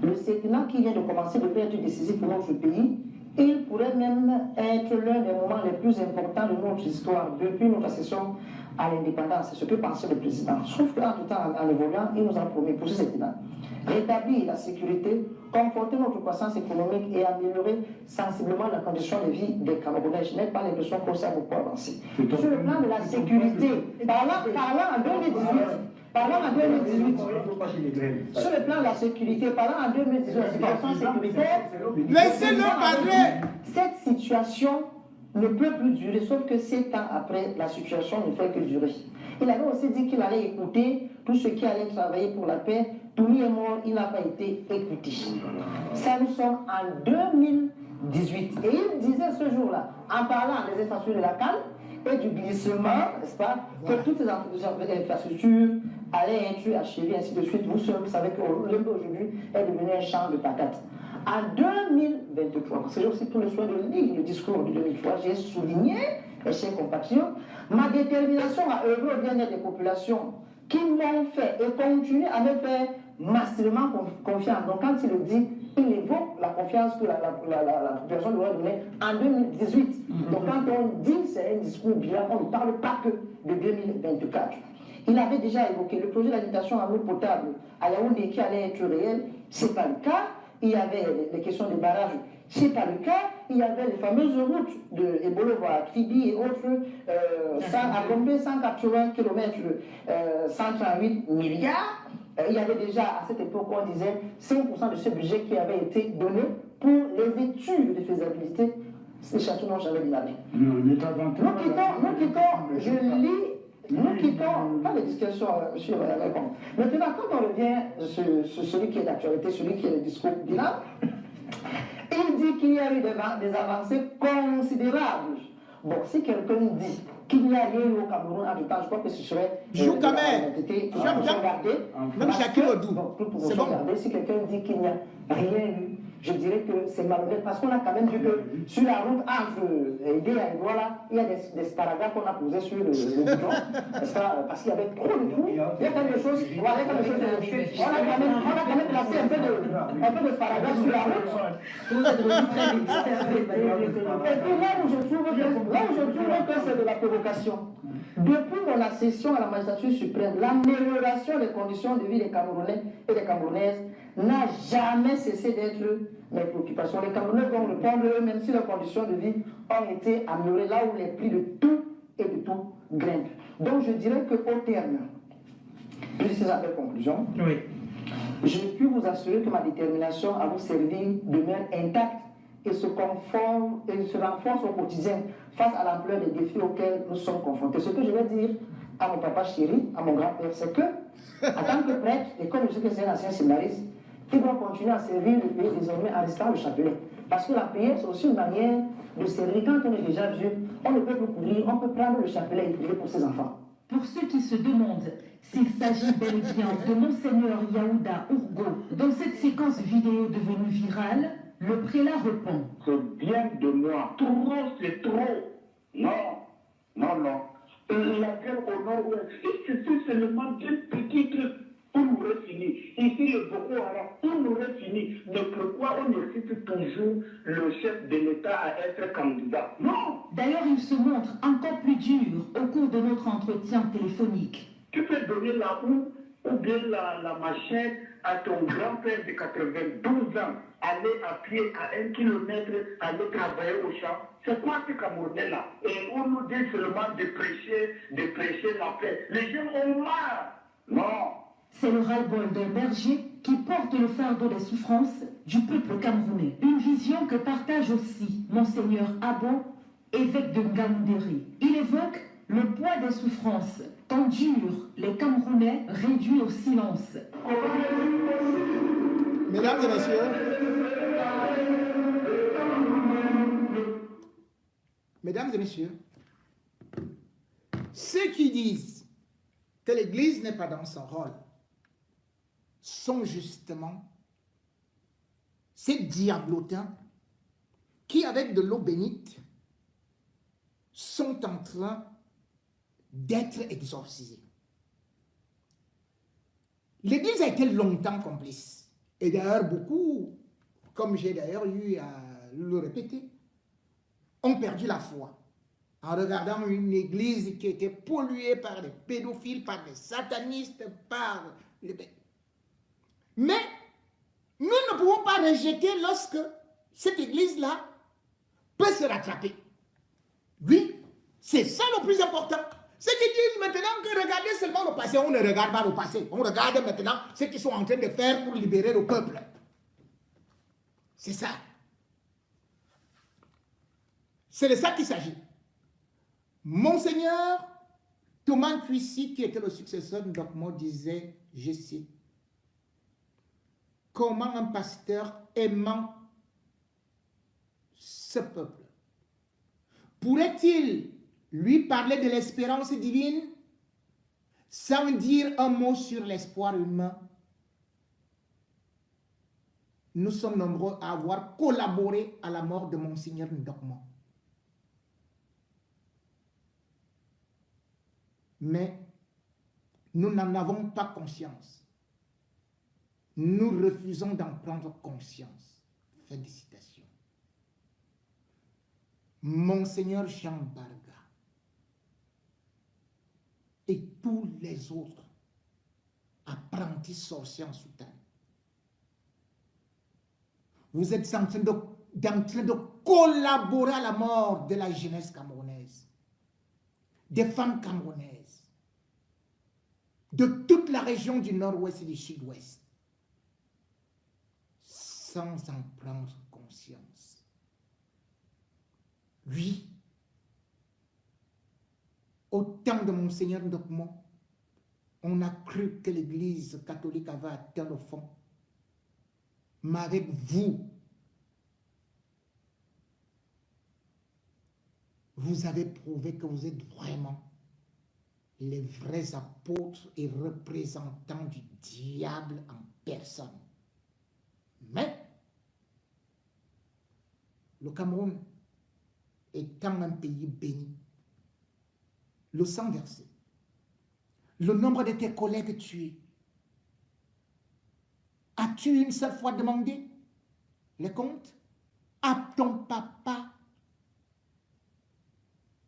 E: Le septennat qui vient de commencer devrait être décisif pour notre pays. Et il pourrait même être l'un des moments les plus importants de notre histoire depuis notre accession à l'indépendance. C'est ce que pensait le président. Sauf qu'en tout temps, en évoluant, il nous a promis pour ce septennat rétablir la sécurité, conforter notre croissance économique et améliorer sensiblement la condition de vie des Camerounais. Je n'ai pas l'impression qu'on s'est beaucoup avancé. Sur le plan de la sécurité, parlant en 2018, sur le plan de la sécurité, parlant en 2018, la situation sécuritaire,
B: laissez-le parler.
E: Cette situation ne peut plus durer, sauf que 7 ans après, la situation ne fait que durer. Il avait aussi dit qu'il allait écouter tous ceux qui allaient travailler pour la paix. Toumi est mort, il n'a pas été écouté. Ça, nous sommes en 2018. Et il disait ce jour-là, en parlant des infrastructures de la canne et du glissement, n'est-ce pas, que toutes ces infrastructures allaient être achevées, ainsi de suite. Vous savez que l'Olympe aujourd'hui est devenu un champ de patates. En 2023, parce que j'ai aussi pris le soin de lire le discours de 2003, j'ai souligné, mes chers compatriotes, ma détermination à œuvrer au bien-être des populations qui m'ont fait et continuent à me faire massivement confiance. Donc quand il le dit, il évoque la confiance que la population doit donner en 2018. Donc quand on dit c'est un discours bien, on ne parle pas que de 2024. Il avait déjà évoqué le projet d'habitation à l'eau potable à Yaoundé qui allait être réel, ce n'est pas le cas. Il y avait les questions des barrages, ce n'est pas le cas. Il y avait les fameuses routes de Ebolo à Kribi et autres, à combien 180 km, 138 milliards. Il y avait déjà, à cette époque, on disait 5% de ce budget qui avait été donné pour les études de faisabilité. Ces châteaux n'ont jamais dit la main. Nous quittons, je lis. Nous quittons, pas de discussion sur la réponse. Maintenant, quand on revient sur celui qui est d'actualité, celui qui est le discours bilan, il dit qu'il y a eu des avancées considérables. Bon, si quelqu'un dit qu'il n'y a rien eu au Cameroun en tout temps, je crois que ce serait...
B: Même Shakir Odou.
E: C'est bon. Si quelqu'un dit qu'il n'y a rien eu, je dirais que c'est malhonnête parce qu'on a quand même vu que sur la route entre Aidé et Aïdoua, il y a des sparadraps qu'on a posés sur le bouton, parce qu'il y avait trop de trous. Il y a quand même des choses, on a quand même placé un peu de sparadraps sur la route. Et puis là où je trouve que c'est de la provocation. Depuis mon accession à la magistrature suprême, l'amélioration des conditions de vie des Camerounais et des Camerounaises n'a jamais cessé d'être mes préoccupations. Les Camerounais vont répondre eux-mêmes si leurs conditions de vie ont été améliorées là où les prix de tout et de tout grimpent. Donc je dirais qu'au terme de ces appels conclusions, je puis vous assurer que ma détermination à vous servir demeure intacte et se renforce au quotidien face à l'ampleur des défis auxquels nous sommes confrontés. Ce que je vais dire à mon papa chéri, à mon grand-père, c'est que, en tant que prêtre, et comme je sais que c'est un ancien séminariste, il doit continuer à servir le pays désormais en restant le chapelet. Parce que la prière, c'est aussi une manière de servir. Quand on est déjà vieux, on ne peut plus courir, on peut prendre le chapelet et prier pour ses enfants.
F: Pour ceux qui se demandent s'il s'agit bel et bien de Monseigneur Yaouda Ourgo, dans cette séquence vidéo devenue virale, le prélat répond.
C: C'est bien de moi. Trop, c'est trop. Non, non, non. La guerre au nord-ouest, c'est seulement deux petits trucs. On aurait fini. Ici, le Boko Haram, on aurait fini. Mais pourquoi on incite toujours le chef de l'État à être candidat? Non.
F: D'ailleurs, il se montre encore plus dur au cours de notre entretien téléphonique.
C: Tu peux donner la houe ou bien la machette à ton grand-père de 92 ans, aller à pied à 1 kilomètre, aller travailler au champ. C'est quoi ce Camerounais-là? Et on nous dit seulement de prêcher la paix. Les gens ont marre. Non.
F: C'est le ras-le-bol d'un berger qui porte le fardeau des souffrances du peuple camerounais. Une vision que partage aussi Monseigneur Abo, évêque de Ngaoundéré. Il évoque le poids des souffrances qu'endurent les Camerounais réduits au silence.
B: Mesdames et messieurs, mesdames et messieurs, ceux qui disent que l'Église n'est pas dans son rôle sont justement ces diablotins qui, avec de l'eau bénite, sont en train d'être exorcisés. L'Église a été longtemps complice. Et d'ailleurs, beaucoup, comme j'ai d'ailleurs eu à le répéter, ont perdu la foi en regardant une Église qui était polluée par des pédophiles, par des satanistes, par les... Mais nous ne pouvons pas rejeter lorsque cette Église-là peut se rattraper. Oui, c'est ça le plus important. Ceux qui disent maintenant que regarder seulement le passé, on ne regarde pas le passé. On regarde maintenant ce qu'ils sont en train de faire pour libérer le peuple. C'est ça. C'est de ça qu'il s'agit. Monseigneur Thomas Cuissy, qui était le successeur de Docmo, disait, je cite, « Comment un pasteur aimant ce peuple pourrait-il lui parler de l'espérance divine sans dire un mot sur l'espoir humain? Nous sommes nombreux à avoir collaboré à la mort de Monseigneur Ndokmo. Mais nous n'en avons pas conscience. Nous refusons d'en prendre conscience. Félicitations. Monseigneur Jean Barga et tous les autres apprentis sorciers en soutane. Vous êtes en train de collaborer à la mort de la jeunesse camerounaise, des femmes camerounaises, de toute la région du nord-ouest et du sud-ouest, sans en prendre conscience. Oui, au temps de Monseigneur Ndokmo, on a cru que l'Église catholique avait atteint le fond. Mais avec vous, vous avez prouvé que vous êtes vraiment les vrais apôtres et représentants du diable en personne. Mais le Cameroun étant un pays béni, le sang versé, le nombre de tes collègues tués, as-tu une seule fois demandé les comptes à ton papa?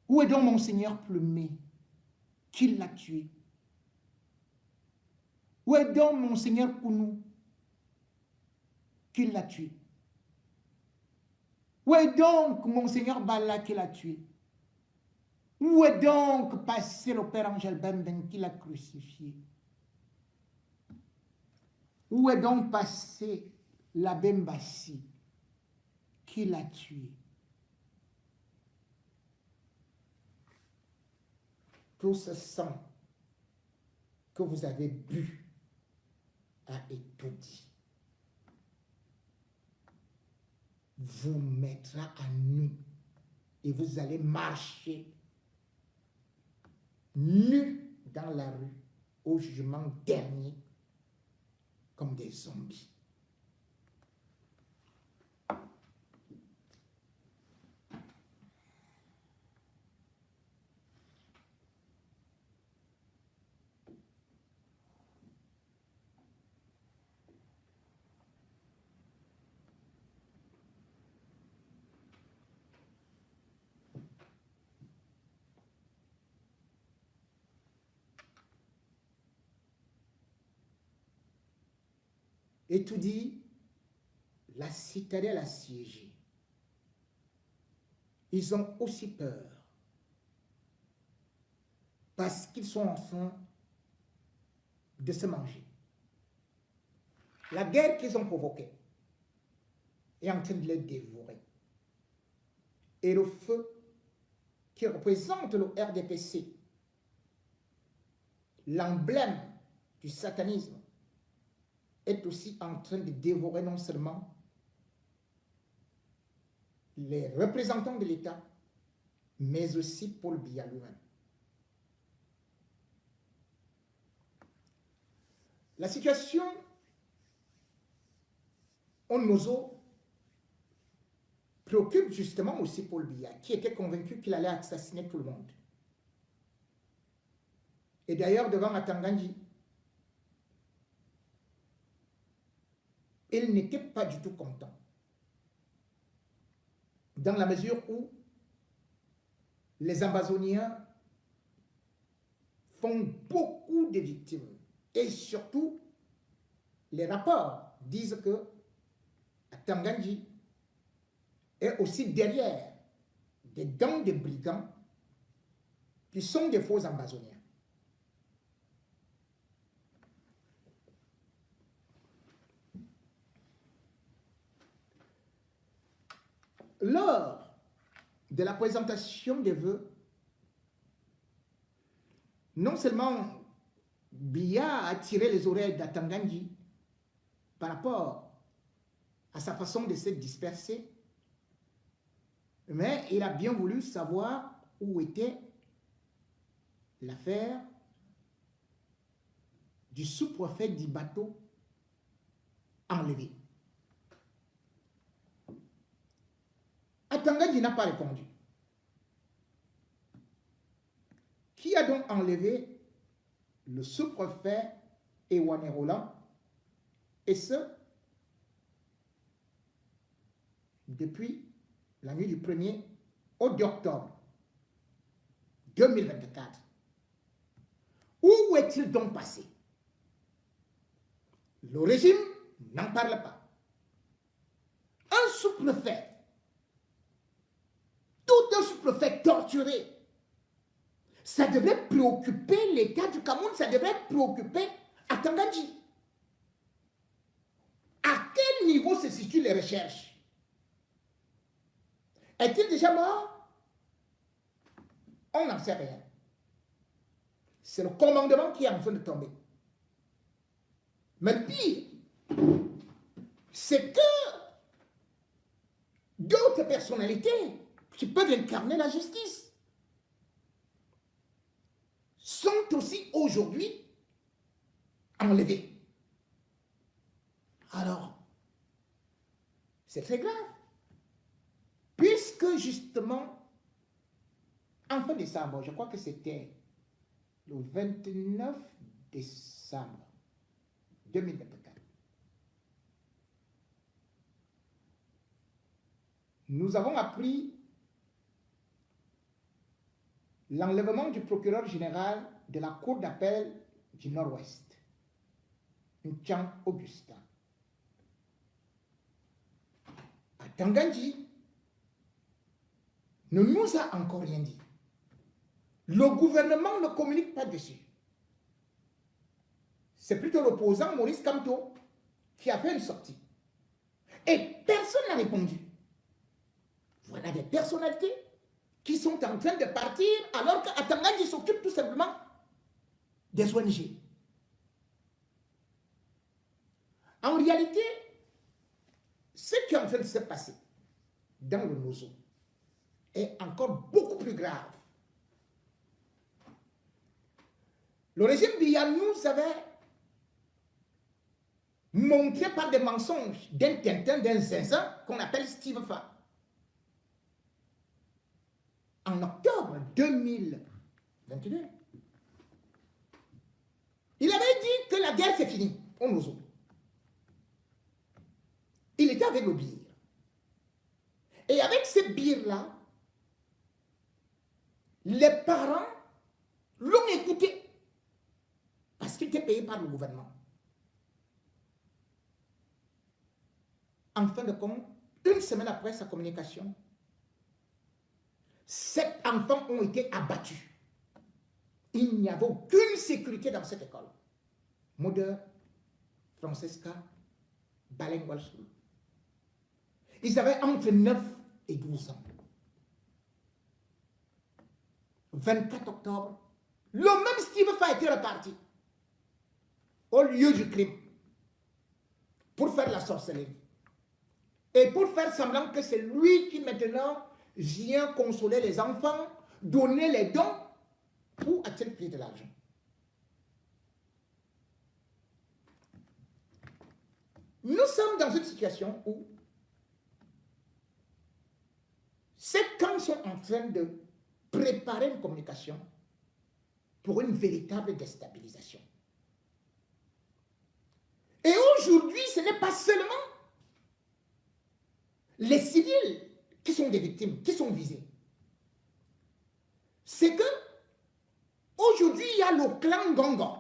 B: Où est donc Monseigneur Plumet? Qui l'a tué? Où est donc Monseigneur Kounou? Qui l'a tué? Où est donc Monseigneur Bala qui l'a tué? Où est donc passé le Père Angel Bemben qui l'a crucifié? Où est donc passé l'abbé Mbassi qui l'a tué? Tout ce sang que vous avez bu a étourdi. Vous mettra à nu et vous allez marcher nus dans la rue au jugement dernier comme des zombies. Et tout dit, la citadelle assiégée. Ils ont aussi peur parce qu'ils sont en train de se manger. La guerre qu'ils ont provoquée est en train de les dévorer. Et le feu qui représente le RDPC, l'emblème du satanisme, est aussi en train de dévorer non seulement les représentants de l'État, mais aussi Paul Biya lui-même. La situation en Nozo préoccupe justement aussi Paul Biya, qui était convaincu qu'il allait assassiner tout le monde. Et d'ailleurs, devant Atanganji, il n'était pas du tout content. Dans la mesure où les Amazoniens font beaucoup de victimes. Et surtout, les rapports disent que Atanganji est aussi derrière des gangs de brigands qui sont des faux Amazoniens. Lors de la présentation des vœux, non seulement Biya a tiré les oreilles d'Atanganji par rapport à sa façon de se disperser, mais il a bien voulu savoir où était l'affaire du sous-préfet d'Ibato enlevé. Atanganji n'a pas répondu. Qui a donc enlevé le sous-préfet Ewane Roland, et ce, depuis la nuit du 1er au 2 octobre 2024. Où est-il donc passé? Le régime n'en parle pas. Un sous-préfet, tout un sous-préfet torturé, ça devrait préoccuper l'État du Cameroun, ça devrait préoccuper Atanganji. À quel niveau se situent les recherches? Est-il déjà mort? On n'en sait rien. C'est le commandement qui est en train de tomber. Mais le pire, c'est que d'autres personnalités qui peuvent incarner la justice sont aussi aujourd'hui enlevés. Alors, c'est très grave. Puisque justement, en fin décembre, je crois que c'était le 29 décembre 2024, nous avons appris l'enlèvement du procureur général de la Cour d'appel du Nord-Ouest, Ntchang Augustin. Atanganji ne nous a encore rien dit. Le gouvernement ne communique pas dessus. C'est plutôt l'opposant Maurice Kamto qui a fait une sortie. Et personne n'a répondu. Voilà des personnalités qui sont en train de partir alors qu'Atanganji s'occupe tout simplement des ONG. En réalité, ce qui est en train de se passer dans le Nozo est encore beaucoup plus grave. Le régime Biya nous avait montré par des mensonges d'un Tintin, d'un zinzin qu'on appelle Steve Fa. En octobre 2022, il avait dit que la guerre c'est fini au Nozo. Il était avec le bir. Et avec ce bir-là, les parents l'ont écouté parce qu'il était payé par le gouvernement. En fin de compte, une semaine après sa communication, 7 enfants ont été abattus. Il n'y avait aucune sécurité dans cette école. Mother Francesca Balengolsou. Ils avaient entre 9 et 12 ans. 24 octobre, le même Steve a été reparti au lieu du crime pour faire la sorcellerie. Et pour faire semblant que c'est lui qui maintenant vient consoler les enfants, donner les dons, où a-t-il pris de l'argent? Nous sommes dans une situation où ces camps sont en train de préparer une communication pour une véritable déstabilisation. Et aujourd'hui, ce n'est pas seulement les civils qui sont des victimes, qui sont visés. C'est que aujourd'hui, il y a le clan Gongo.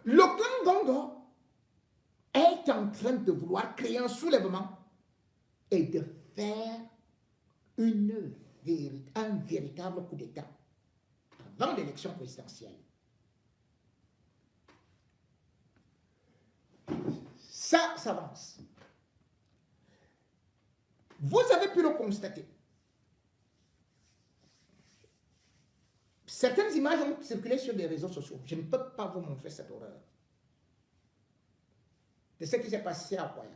B: Le clan Gongo est en train de vouloir créer un soulèvement et de faire un véritable coup d'État avant l'élection présidentielle. Ça s'avance. Vous avez pu le constater. Certaines images ont circulé sur les réseaux sociaux. Je ne peux pas vous montrer cette horreur de ce qui s'est passé à Roya,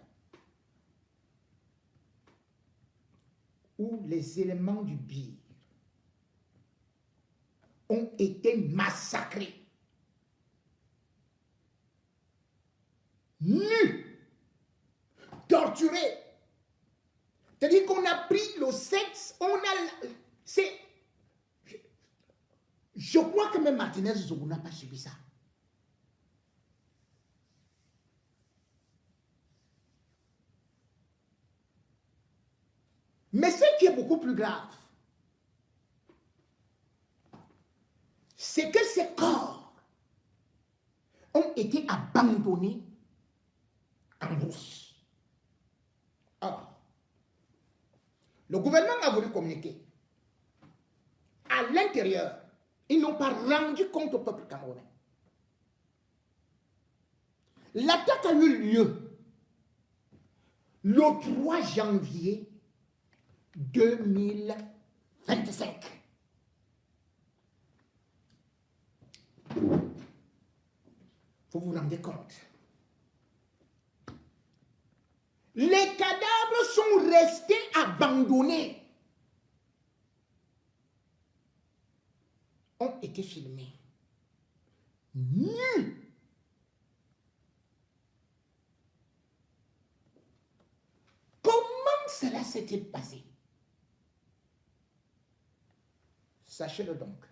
B: où les éléments du BIR ont été massacrés, nus, torturés. C'est-à-dire qu'on a pris le sexe, je crois que même Martinez Zogo n'a pas subi ça. Mais ce qui est beaucoup plus grave, c'est que ces corps ont été abandonnés en brousse. Or, le gouvernement a voulu communiquer. À l'intérieur, ils n'ont pas rendu compte au peuple camerounais. L'attaque a eu lieu le 3 janvier 2025. Vous vous rendez compte? Les cadavres sont restés abandonnés. Ont été filmés. Nus. Comment cela s'est-il passé? Sachez-le donc.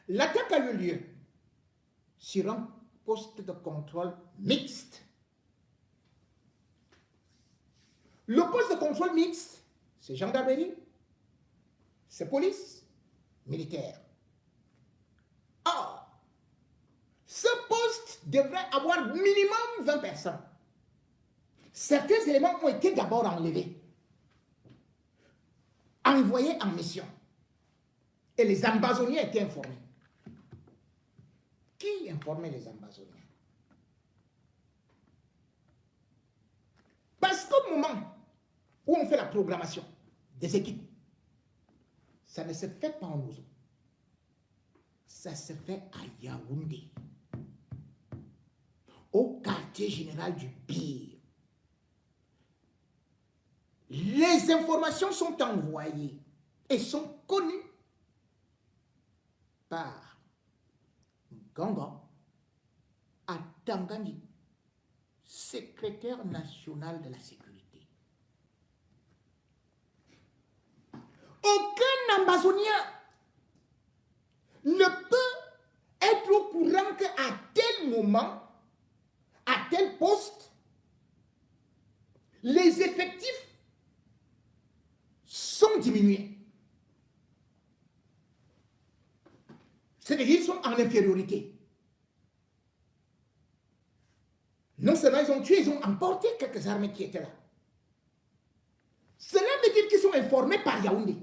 B: L'attaque a eu lieu sur un poste de contrôle mixte. Le poste de contrôle mixte, c'est gendarmerie, c'est police, militaire. Or, ce poste devrait avoir minimum 20 personnes. Certains éléments ont été d'abord enlevés, envoyés en mission. Et les ambazoniens étaient informés. Qui informait les ambazoniens? Parce qu'au moment où on fait la programmation des équipes, ça ne se fait pas en Ozo. Ça se fait à Yaoundé, au quartier général du BIR. Les informations sont envoyées et sont connues par Gongo à Tangani, secrétaire national de la sécurité. Aucun ambazonien ne peut être au courant qu'à tel moment, à tel poste, les effectifs sont diminués. C'est-à-dire qu'ils sont en infériorité. Non seulement ils ont tué, ils ont emporté quelques armes qui étaient là. Cela veut dire qu'ils sont informés par Yaoundé.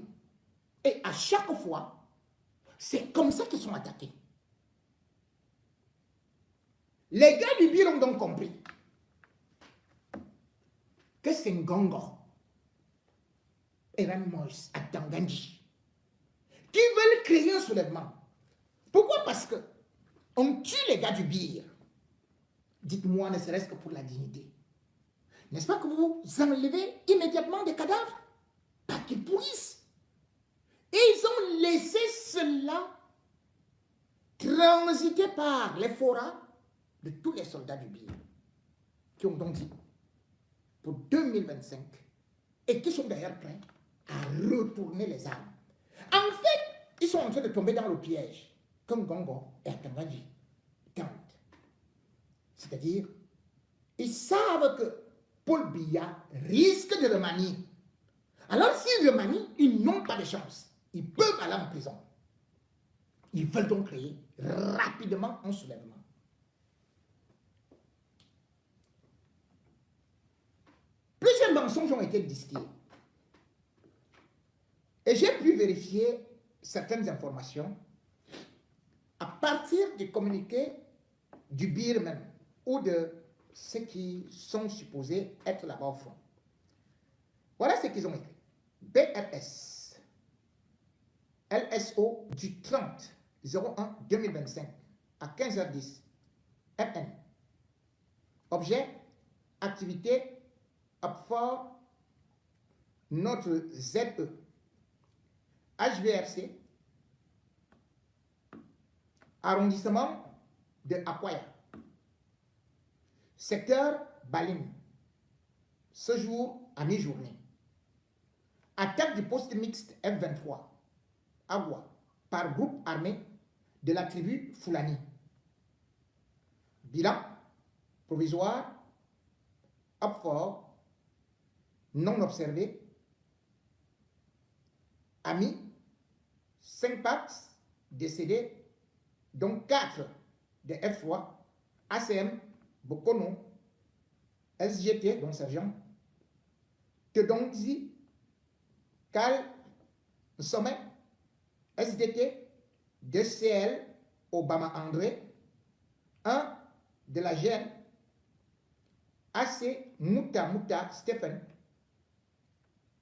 B: Et à chaque fois, c'est comme ça qu'ils sont attaqués. Les gars du Bir ont donc compris que c'est Ngongo et Ramos à Tanganji qui veulent créer un soulèvement. Pourquoi? Parce que on tue les gars du Bir. Dites-moi, ne serait-ce que pour la dignité. N'est-ce pas que vous enlevez immédiatement des cadavres? Pas qu'ils pourrissent. Et ils ont laissé cela transiter par les forats de tous les soldats du Bir, qui ont donc dit, pour 2025, et qui sont d'ailleurs prêts à retourner les armes. En fait, ils sont en train de tomber dans le piège, comme Gongo et Atanganji tentent. C'est-à-dire, ils savent que Paul Biya risque de remanier. Alors s'ils remanient, ils n'ont pas de chance. Ils peuvent aller en prison. Ils veulent donc créer rapidement un soulèvement. Plusieurs mensonges ont été distillés. Et j'ai pu vérifier certaines informations à partir du communiqué du BIR même, ou de ceux qui sont supposés être là-bas au front. Voilà ce qu'ils ont écrit. BRS, LSO du 30-01-2025 à 15h10, FN. Objet, activité, Upfort, notre ZE, HVRC, arrondissement de Akwaya, secteur Balim, ce jour à mi-journée. Attaque du poste mixte F23, Agua, par groupe armé de la tribu Fulani. Bilan provisoire, Upfort, non observé, amis, 5 pax décédés, dont 4 de F3, ACM, Bokono, SGT, dont sergent, Tedongzi, Cal, Sommet, SDT, DCL, Obama André, 1 de la GN, AC, Mouta, Stephen,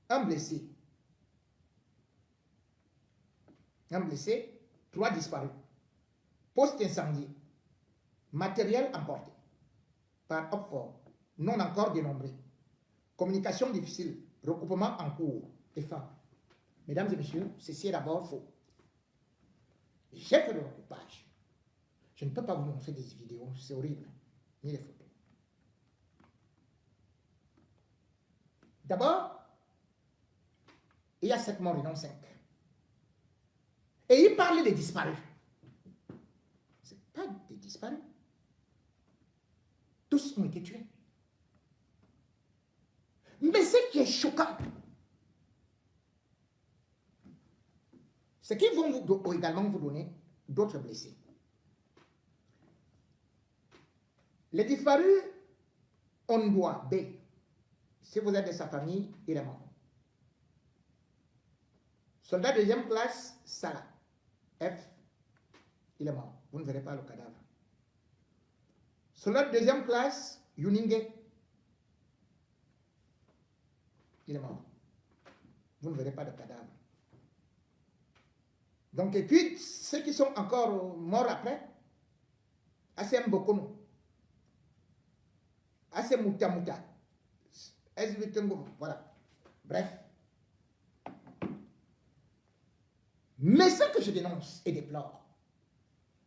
B: un blessé. Un blessé, 3 disparus. Poste incendie. Matériel emporté par Opfort, non encore dénombré. Communication difficile, recoupement en cours. Et fin. Mesdames et messieurs, ceci est d'abord faux. J'ai fait le recoupage. Je ne peux pas vous montrer des vidéos, c'est horrible, ni les photos. D'abord, il y a 7 morts et non 5. Et il parlait des disparus. Ce n'est pas des disparus. Tous ont été tués. Mais ce qui est choquant, c'est qu'ils vont également vous donner d'autres blessés. Les disparus, on doit B. Si vous êtes de sa famille, il est mort. Soldat deuxième classe, Salah. F, il est mort. Vous ne verrez pas le cadavre. Soldat deuxième classe, Yuninge, il est mort. Vous ne verrez pas de cadavre. Donc, et puis, ceux qui sont encore morts après, Asem Bokono, Asem Mouta, SVTengo, voilà. Bref. Mais ce que je dénonce et déplore,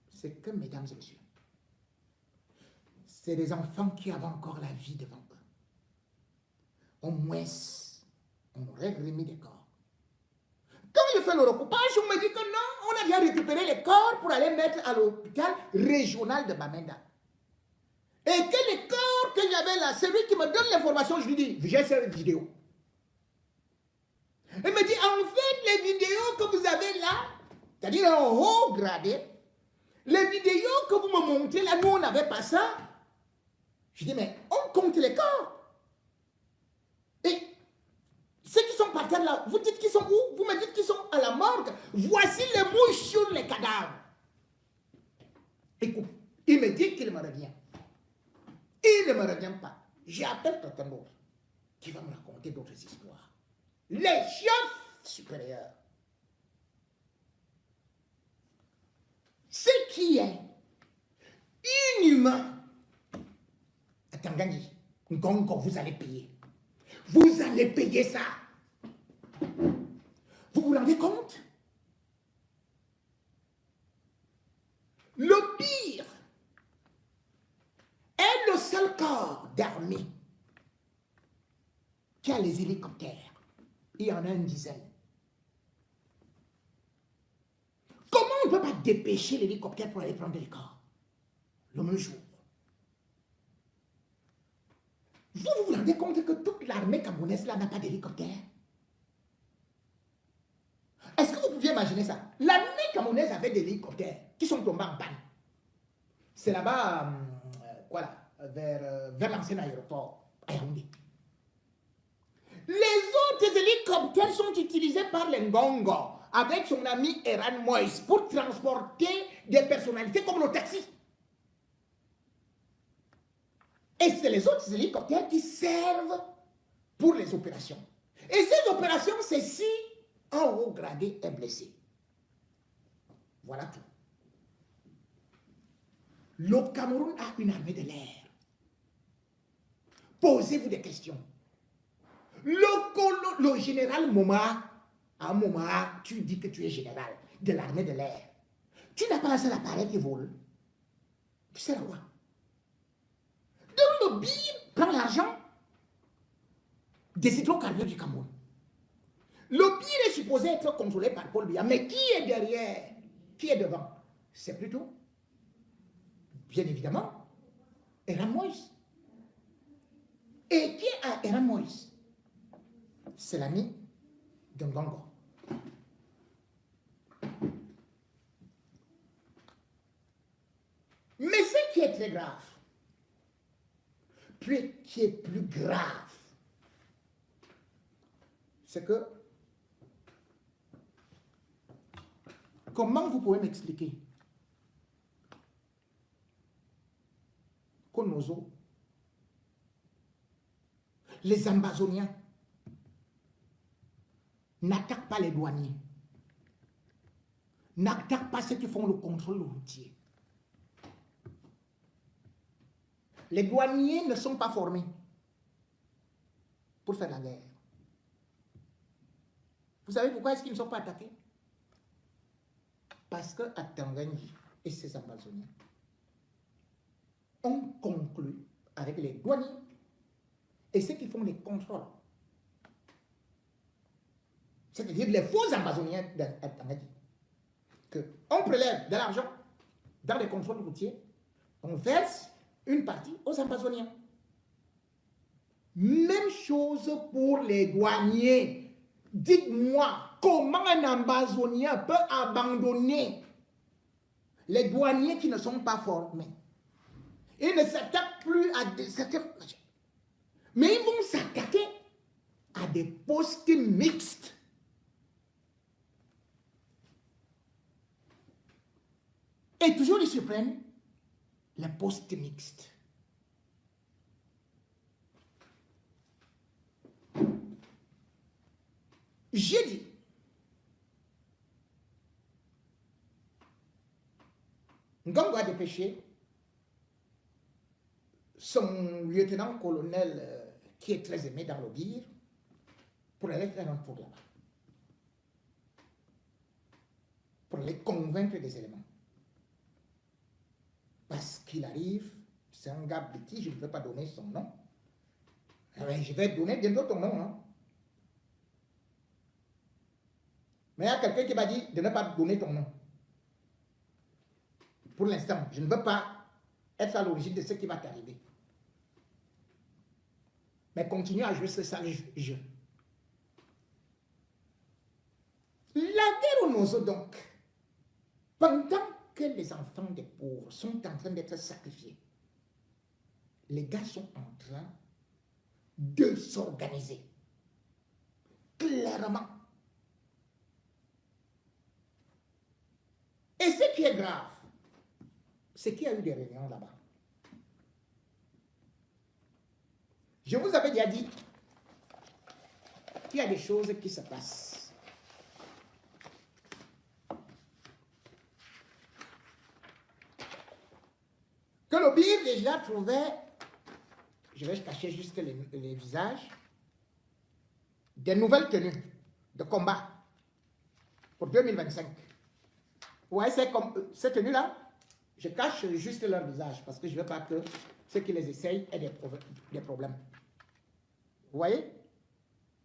B: c'est que, mesdames et messieurs, c'est des enfants qui avaient encore la vie devant eux. Au moins, on aurait remis des corps. Quand je fais le recoupage, on me dit que non, on a bien récupéré les corps pour aller mettre à l'hôpital régional de Bamenda. Et que les corps que j'avais là, celui qui me donne l'information, je lui dis, j'ai cette vidéo. Il me dit, en fait, les vidéos que vous avez là, c'est-à-dire en haut gradé, les vidéos que vous me montrez là, nous on n'avait pas ça. Je dis, mais on compte les corps. Et ceux qui sont par terre là, vous dites qu'ils sont où? Vous me dites qu'ils sont à la morgue. Voici les mouches sur les cadavres. Écoute, il me dit qu'il me revient. Il ne me revient pas. J'appelle quelqu'un d'autre qui va me raconter d'autres histoires. Les chefs supérieurs. Ce qui est inhumain. Tangani, Ngongo, vous allez payer. Vous allez payer ça. Vous vous rendez compte? Le pire est le seul corps d'armée qui a les hélicoptères. Il y en a une dizaine. Comment on ne peut pas dépêcher l'hélicoptère pour aller prendre les corps le même jour? Vous vous rendez compte que toute l'armée camerounaise là n'a pas d'hélicoptère? Est-ce que vous pouviez imaginer ça? L'armée camerounaise avait des hélicoptères qui sont tombés en panne. C'est là-bas, vers l'ancien aéroport à Yaoundé. Les autres hélicoptères sont utilisés par les Ngongo avec son ami Eran Moïse pour transporter des personnalités comme nos taxis. Et c'est les autres hélicoptères qui servent pour les opérations. Et ces opérations, c'est si un haut gradé est blessé. Voilà tout. Le Cameroun a une armée de l'air. Posez-vous des questions. Le général Moma, à un moment, tu dis que tu es général de l'armée de l'air. Tu n'as pas un seul appareil qui vole. Tu sais quoi? Donc le BIR prend l'argent des hydrocarbures du Cameroun. Le BIR est supposé être contrôlé par Paul Biya, mais qui est derrière? Qui est devant? C'est plutôt, bien évidemment, Eran Moïse. Et qui est Eran Moïse? C'est l'ami de Ngongo. Mais ce qui est très grave, qui est plus grave, c'est que comment vous pouvez m'expliquer que nos eaux, les Ambazoniens, n'attaquent pas les douaniers, n'attaquent pas ceux qui font le contrôle routier. Les douaniers ne sont pas formés pour faire la guerre. Vous savez pourquoi est-ce qu'ils ne sont pas attaqués? Parce que Tanganyika et ses Ambazoniens ont conclu avec les douaniers et ceux qui font les contrôles. C'est-à-dire les faux Ambazoniens d'Tanganyika. Qu'on prélève de l'argent dans les contrôles routiers, on verse une partie aux Ambazoniens. Même chose pour les douaniers. Dites-moi, comment un Ambazonien peut abandonner les douaniers qui ne sont pas formés? Ils ne s'attaquent plus à certains... Mais ils vont s'attaquer à des postes mixtes. Et toujours ils se prennent les postes mixtes. J'ai dit, Ngongo a dépêché son lieutenant-colonel qui est très aimé dans le BIR pour aller faire un tour là-bas. Pour les convaincre des éléments. Parce qu'il arrive, c'est un gars petit, je ne peux pas donner son nom. Alors, je vais donner bientôt ton nom. Hein? Mais il y a quelqu'un qui m'a dit de ne pas donner ton nom. Pour l'instant, je ne veux pas être à l'origine de ce qui va t'arriver. Mais continue à jouer ce sale jeu. La guerre aux Nozo, donc, pendant que les enfants des pauvres sont en train d'être sacrifiés, les gars sont en train de s'organiser. Clairement. Et ce qui est grave, c'est qu'il y a eu des réunions là-bas. Je vous avais déjà dit qu'il y a des choses qui se passent. Que le Bir déjà trouvait, je vais cacher juste les visages, des nouvelles tenues de combat pour 2025. Vous voyez, ces tenues-là, je cache juste leur visage parce que je ne veux pas que ceux qui les essayent aient des problèmes. Vous voyez?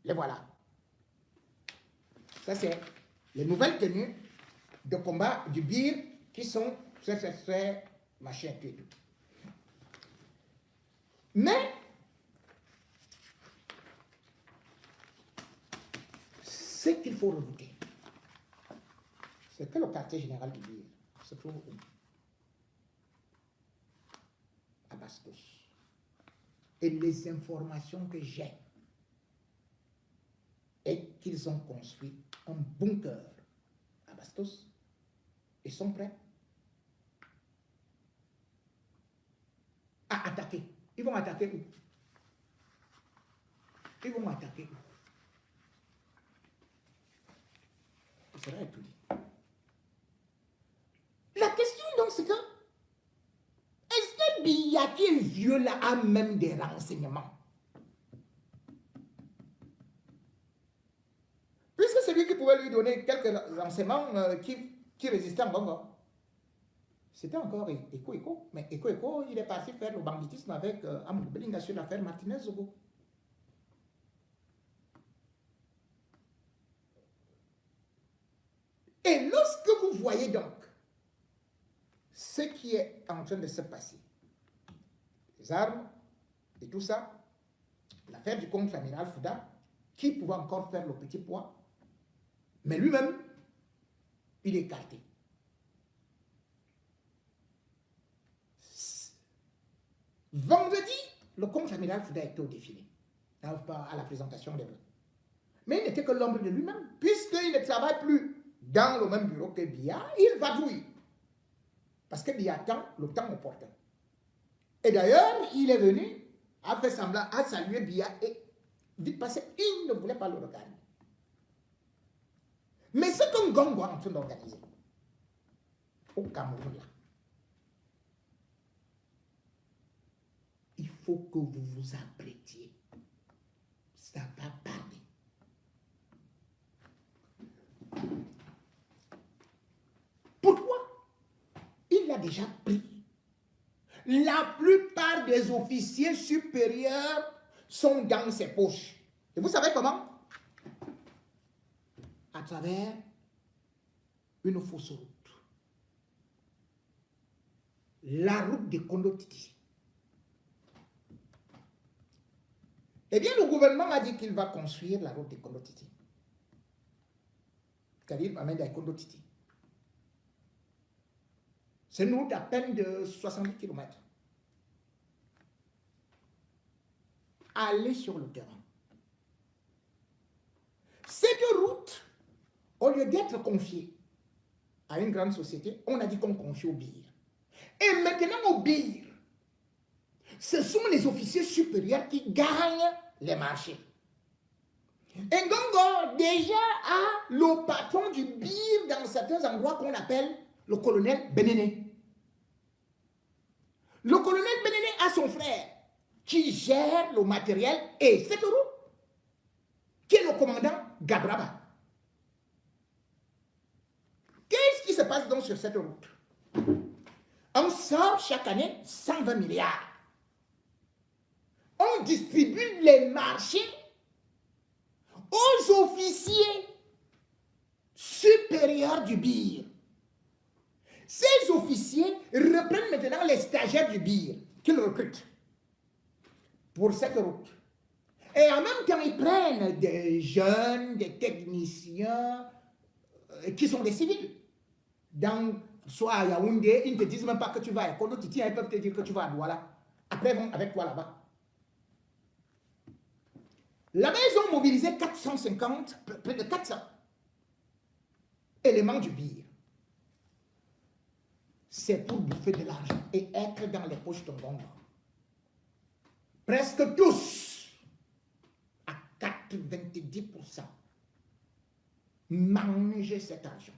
B: Les voilà. Ça, c'est les nouvelles tenues de combat du Bir qui sont très machin et tout. Mais ce qu'il faut redouter, c'est que le quartier général du Bir se trouve où? À Bastos. Et les informations que j'ai est qu'ils ont construit un bunker à Bastos et sont prêts à attaquer. Ils vont attaquer où? Ils vont attaquer où? Ce sera tout dit. La question donc c'est que est-ce que Biya qui est vieux là a même des renseignements? Puisque c'est lui qui pouvait lui donner quelques renseignements qui résistaient en Bongo. C'était encore Eko. Mais Eko, il est parti faire le banditisme avec Amadou Belinga sur l'affaire Martinez-Zogo. Et lorsque vous voyez donc ce qui est en train de se passer, les armes et tout ça, l'affaire du contre-amiral Fouda, qui pouvait encore faire le petit poids, mais lui-même, il est écarté. Vendredi, le contre-amiral Fouda était au défilé, à la présentation des vœux. Mais il n'était que l'ombre de lui-même, puisqu'il ne travaille plus dans le même bureau que Biya, il va douiller. Parce que Biya attend le temps opportun. Et d'ailleurs, il est venu, a fait semblant, a salué Biya et vite passé, il ne voulait pas le regarder. Mais ce que Ngongo est en train d'organiser au Cameroun, là, il faut que vous vous apprêtiez. Ça va parler. Pourquoi? Il a déjà pris. La plupart des officiers supérieurs sont dans ses poches. Et vous savez comment? À travers une fausse route. La route de Kondo-Titi. Eh bien, le gouvernement a dit qu'il va construire la route de Kondo-Titi. C'est-à-dire, Amenda et Kondo-Titi. C'est une route à peine de 70 km. Allez sur le terrain. Cette route, au lieu d'être confiée à une grande société, on a dit qu'on confie au BIR. Et maintenant au BIR, ce sont les officiers supérieurs qui gagnent les marchés. Et Ngongo déjà a le patron du BIR dans certains endroits qu'on appelle le colonel Benene. Le colonel Benene a son frère qui gère le matériel et cette route, qui est le commandant Gabraba. Qu'est-ce qui se passe donc sur cette route? On sort chaque année 120 milliards. On distribue les marchés aux officiers supérieurs du BIR. Ces officiers reprennent maintenant les stagiaires du BIR qu'ils recrutent pour cette route. Et en même temps, ils prennent des jeunes, des techniciens qui sont des civils. Soit à Yaoundé, ils ne te disent même pas que tu vas à Kondo Titi, ils peuvent te dire que tu vas à Douala. Après, ils vont avec toi là-bas. Là-bas, ils ont mobilisé 450, près de 400 éléments du BIR. C'est pour bouffer de l'argent et être dans les poches de Ngongo. Presque tous 90% manger cet argent.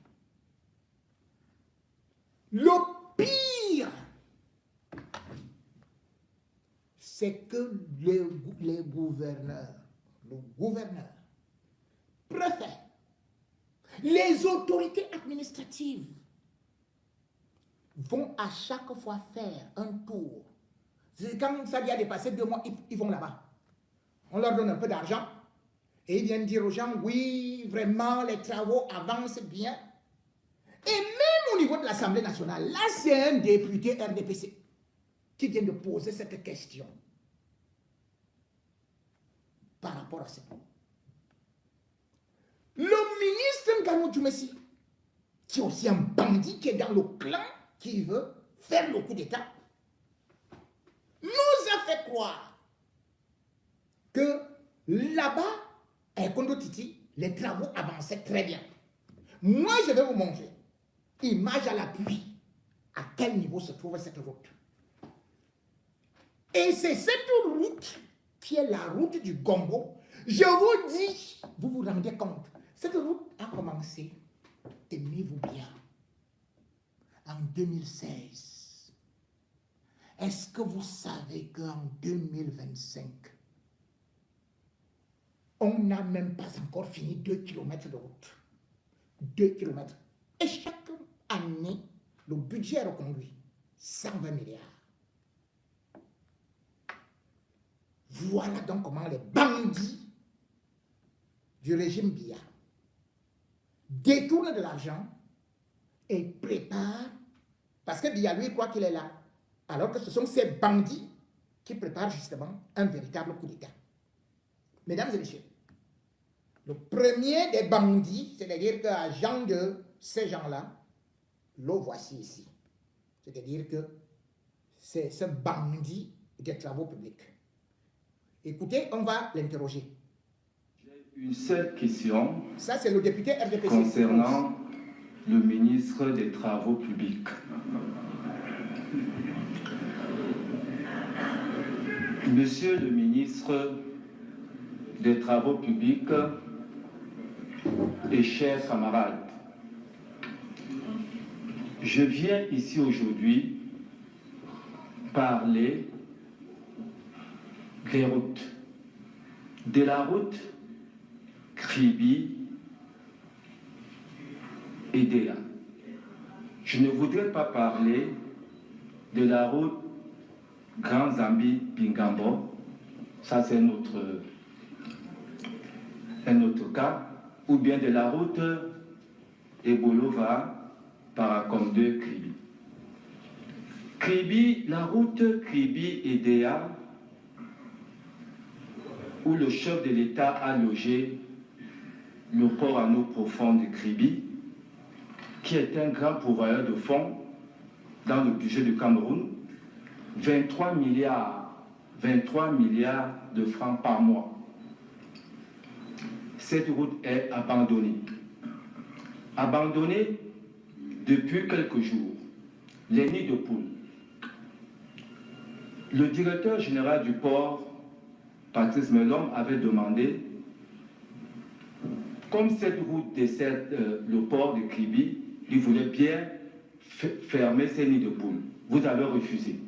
B: Le pire, c'est que les gouverneurs, le gouverneur préfère, les autorités administratives vont à chaque fois faire un tour. Quand ça vient dépasser 2 mois, ils vont là-bas. On leur donne un peu d'argent et ils viennent dire aux gens, oui, vraiment, les travaux avancent bien. Et même au niveau de l'Assemblée nationale, là, c'est un député RDPC qui vient de poser cette question par rapport à ça. Le ministre Nganou Djoumessi, qui est aussi un bandit, qui est dans le clan, qui veut faire le coup d'État, nous a fait croire que là-bas, à Kondo Titi, les travaux avançaient très bien. Moi, je vais vous montrer, image à l'appui, à quel niveau se trouve cette route. Et c'est cette route qui est la route du Gombo. Je vous dis, vous vous rendez compte, cette route a commencé, tenez-vous bien, en 2016. Est-ce que vous savez qu'en 2025, on n'a même pas encore fini 2 km de route. 2 km. Et chaque année, le budget est reconduit 120 milliards. Voilà donc comment les bandits du régime Biya détournent de l'argent et préparent, parce que Biya, lui, croit qu'il est là, alors que ce sont ces bandits qui préparent justement un véritable coup d'État. Mesdames et messieurs, le premier des bandits, c'est-à-dire qu'agent de ces gens-là, le voici ici. C'est-à-dire que c'est ce bandit des travaux publics. Écoutez, on va l'interroger.
G: J'ai une seule question.
B: Ça, c'est le député RDPC.
G: Concernant le ministre des Travaux publics. Monsieur le ministre des Travaux publics et chers camarades, je viens ici aujourd'hui parler des routes, de la route Kribi-Edea. Je ne voudrais pas parler de la route Grand Zambi-Bingambo, ça c'est un autre cas, ou bien de la route Ebolova-Parakomde-Kribi. La route Kribi-Edea, où le chef de l'État a logé le port à eau profonde de Kribi, qui est un grand pourvoyeur de fonds dans le budget du Cameroun, 23 milliards de francs par mois. Cette route est abandonnée. Abandonnée depuis quelques jours. Les nids de poules. Le directeur général du port, Patrice Melom, avait demandé, comme cette route dessert le port de Kribi, il voulait bien fermer ces nids de poules. Vous avez refusé.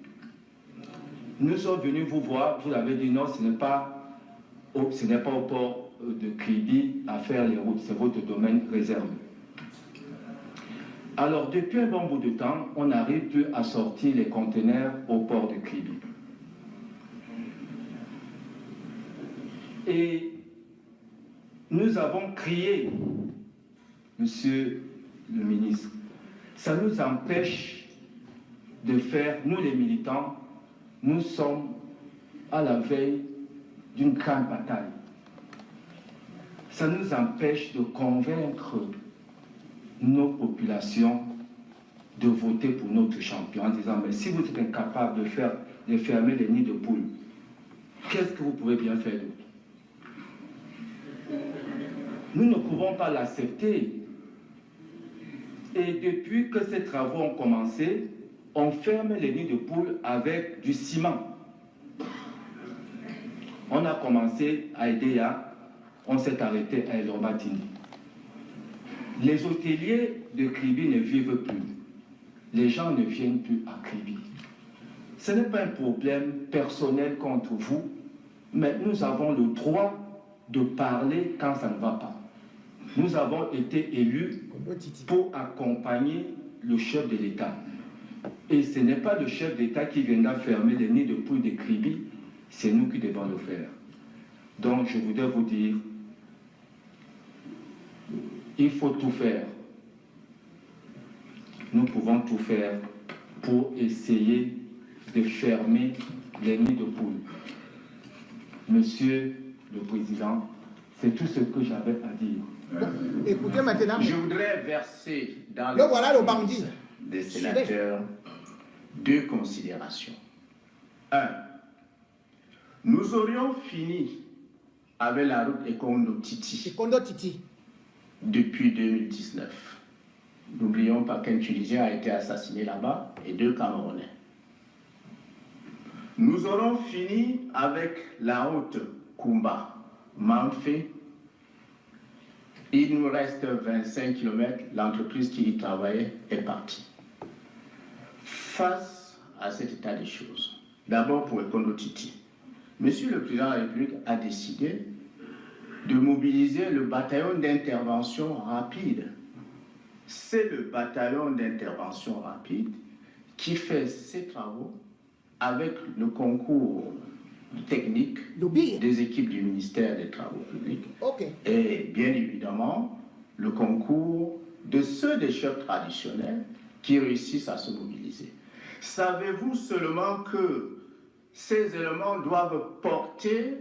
G: Nous sommes venus vous voir, vous avez dit non, ce n'est pas au port de Kribi à faire les routes, c'est votre domaine réservé. Alors, depuis un bon bout de temps, on n'arrive plus à sortir les conteneurs au port de Kribi. Et nous avons crié, monsieur le ministre, ça nous empêche de faire, nous les militants, nous sommes à la veille d'une grande bataille. Ça nous empêche de convaincre nos populations de voter pour notre champion en disant, mais si vous êtes incapable de fermer les nids de poules, qu'est-ce que vous pouvez bien faire d'autre? Nous ne pouvons pas l'accepter. Et depuis que ces travaux ont commencé, on ferme les nids de poules avec du ciment. On a commencé à Edea, on s'est arrêté à El Matini. Les hôteliers de Kribi ne vivent plus. Les gens ne viennent plus à Kribi. Ce n'est pas un problème personnel contre vous, mais nous avons le droit de parler quand ça ne va pas. Nous avons été élus pour accompagner le chef de l'État. Et ce n'est pas le chef d'État qui viendra fermer les nids de poules de Kribi, c'est nous qui devons le faire. Donc je voudrais vous dire, il faut tout faire. Nous pouvons tout faire pour essayer de fermer les nids de poules. Monsieur le Président, c'est tout ce que j'avais à dire.
B: Écoutez maintenant.
H: Je voudrais verser dans
B: Le voilà le bandit.
H: des sénateurs deux considérations. 1. Nous aurions fini avec la route Ekondo-Titi
B: Ekondo Titi.
H: depuis 2019. N'oublions pas qu'un Tunisien a été assassiné là-bas et 2 Camerounais. Nous aurons fini avec la route Kumba-Manfé. Il nous reste 25 km. L'entreprise qui y travaillait est partie. Face à cet état de choses, d'abord pour Ekondo Titi, Monsieur le Président de la République a décidé de mobiliser le bataillon d'intervention rapide. C'est le bataillon d'intervention rapide qui fait ses travaux avec le concours technique des équipes du ministère des Travaux publics et bien évidemment le concours de ceux des chefs traditionnels qui réussissent à se mobiliser. Savez-vous seulement que ces éléments doivent porter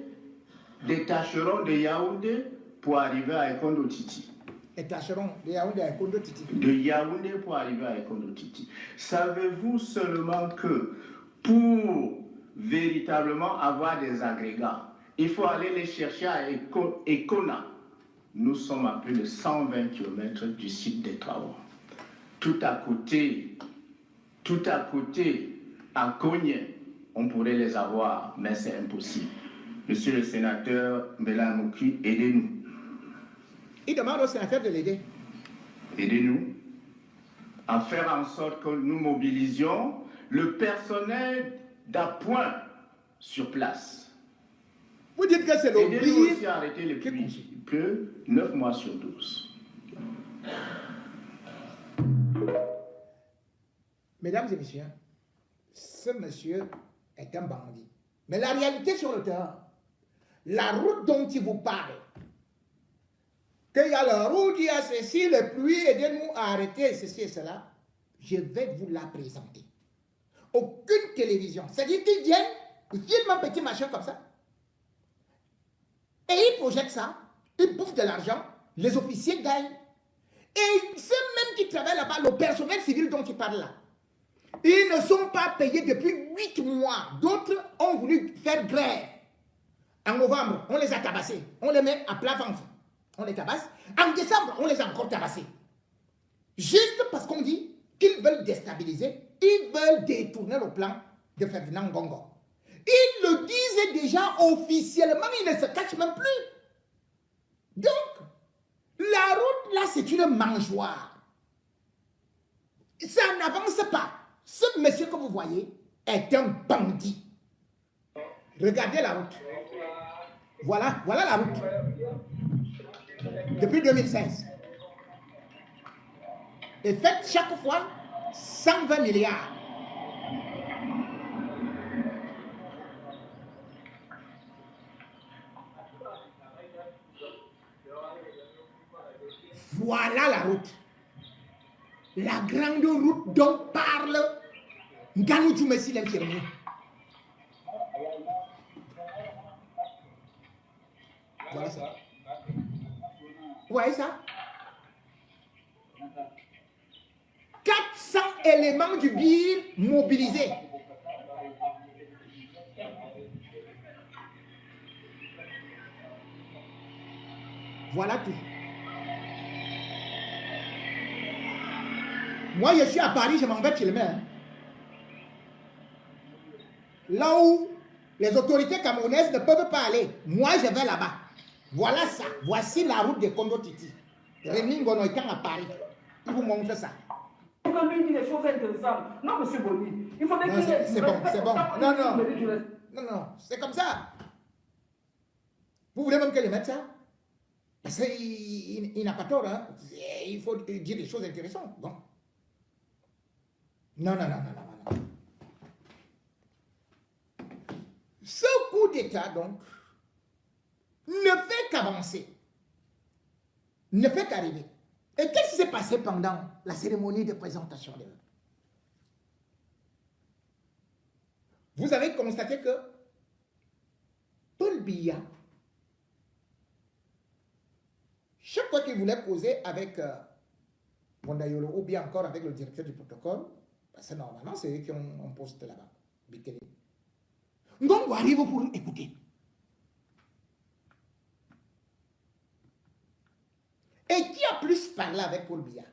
H: des tâcherons de Yaoundé pour arriver à Ekondo Titi?
B: Les tâcherons de Yaoundé à Ekondo Titi.
H: De Yaoundé pour arriver à Ekondo Titi. Savez-vous seulement que pour véritablement avoir des agrégats, il faut aller les chercher à Ekona. Nous sommes à plus de 120 km du site des travaux. Tout à côté, à Kogne, on pourrait les avoir, mais c'est impossible. Monsieur le sénateur Mbelamouki, aidez-nous.
B: Il demande au sénateur de l'aider.
H: Aidez-nous à faire en sorte que nous mobilisions le personnel d'appoint sur place.
B: Vous dites que c'est le
H: aidez-nous aussi à arrêter les pluies. Il pleut 9 mois sur 12.
B: Mesdames et messieurs, ce monsieur est un bandit. Mais la réalité sur le terrain, la route dont il vous parle, qu'il y a la route, il y a ceci, les pluies, aidez-nous à arrêter ceci et cela, je vais vous la présenter. Aucune télévision. C'est-à-dire qu'ils viennent, ils filment un petit machin comme ça, et ils projettent ça, ils bouffent de l'argent, les officiers gagnent. Et ceux même qui travaillent là-bas, le personnel civil dont tu parles là, ils ne sont pas payés depuis 8 mois. D'autres ont voulu faire grève. En novembre, on les a tabassés. On les met à plat ventre. On les tabasse. En décembre, on les a encore tabassés. Juste parce qu'on dit qu'ils veulent déstabiliser, ils veulent détourner le plan de Ferdinand Ngongo. Ils le disaient déjà officiellement, ils ne se cachent même plus. Donc, la route là, c'est une mangeoire. Ça n'avance pas. Ce monsieur que vous voyez est un bandit. Regardez la route. Voilà la route. Depuis 2016. Et faites chaque fois 120 milliards. Voilà la route. La grande route dont parle Nganou Djoumessi l'infirmier. Voilà ça. Vous voyez ça? 400 éléments du BIR mobilisés. Voilà tout. Moi, je suis à Paris, je m'en vais filmer. Hein. Là où les autorités camerounaises ne peuvent pas aller, moi, je vais là-bas. Voilà ça. Voici la route de Kondo Titi. Rémi Ngonoïkan à Paris. Il vous montre ça.
I: Il faut lui dire des choses intéressantes. Non, monsieur Boni. Il faut
B: Non, c'est bon, c'est bon. Non, non. Non, non, c'est comme ça. Vous voulez même que je mette ça? Il n'a pas tort, hein. Il faut dire des choses intéressantes. Bon. Non, non, non, non, non, non. Ce coup d'État, donc, ne fait qu'avancer. Ne fait qu'arriver. Et qu'est-ce qui s'est passé pendant la cérémonie de présentation de... Vous avez constaté que Paul Biya, chaque fois qu'il voulait causer avec Mondayolo ou bien encore avec le directeur du protocole, parce que normalement c'est eux qui ont un poste là-bas, Bikele. Donc on arrive pour écouter. Et qui a plus parlé avec Paul Biya?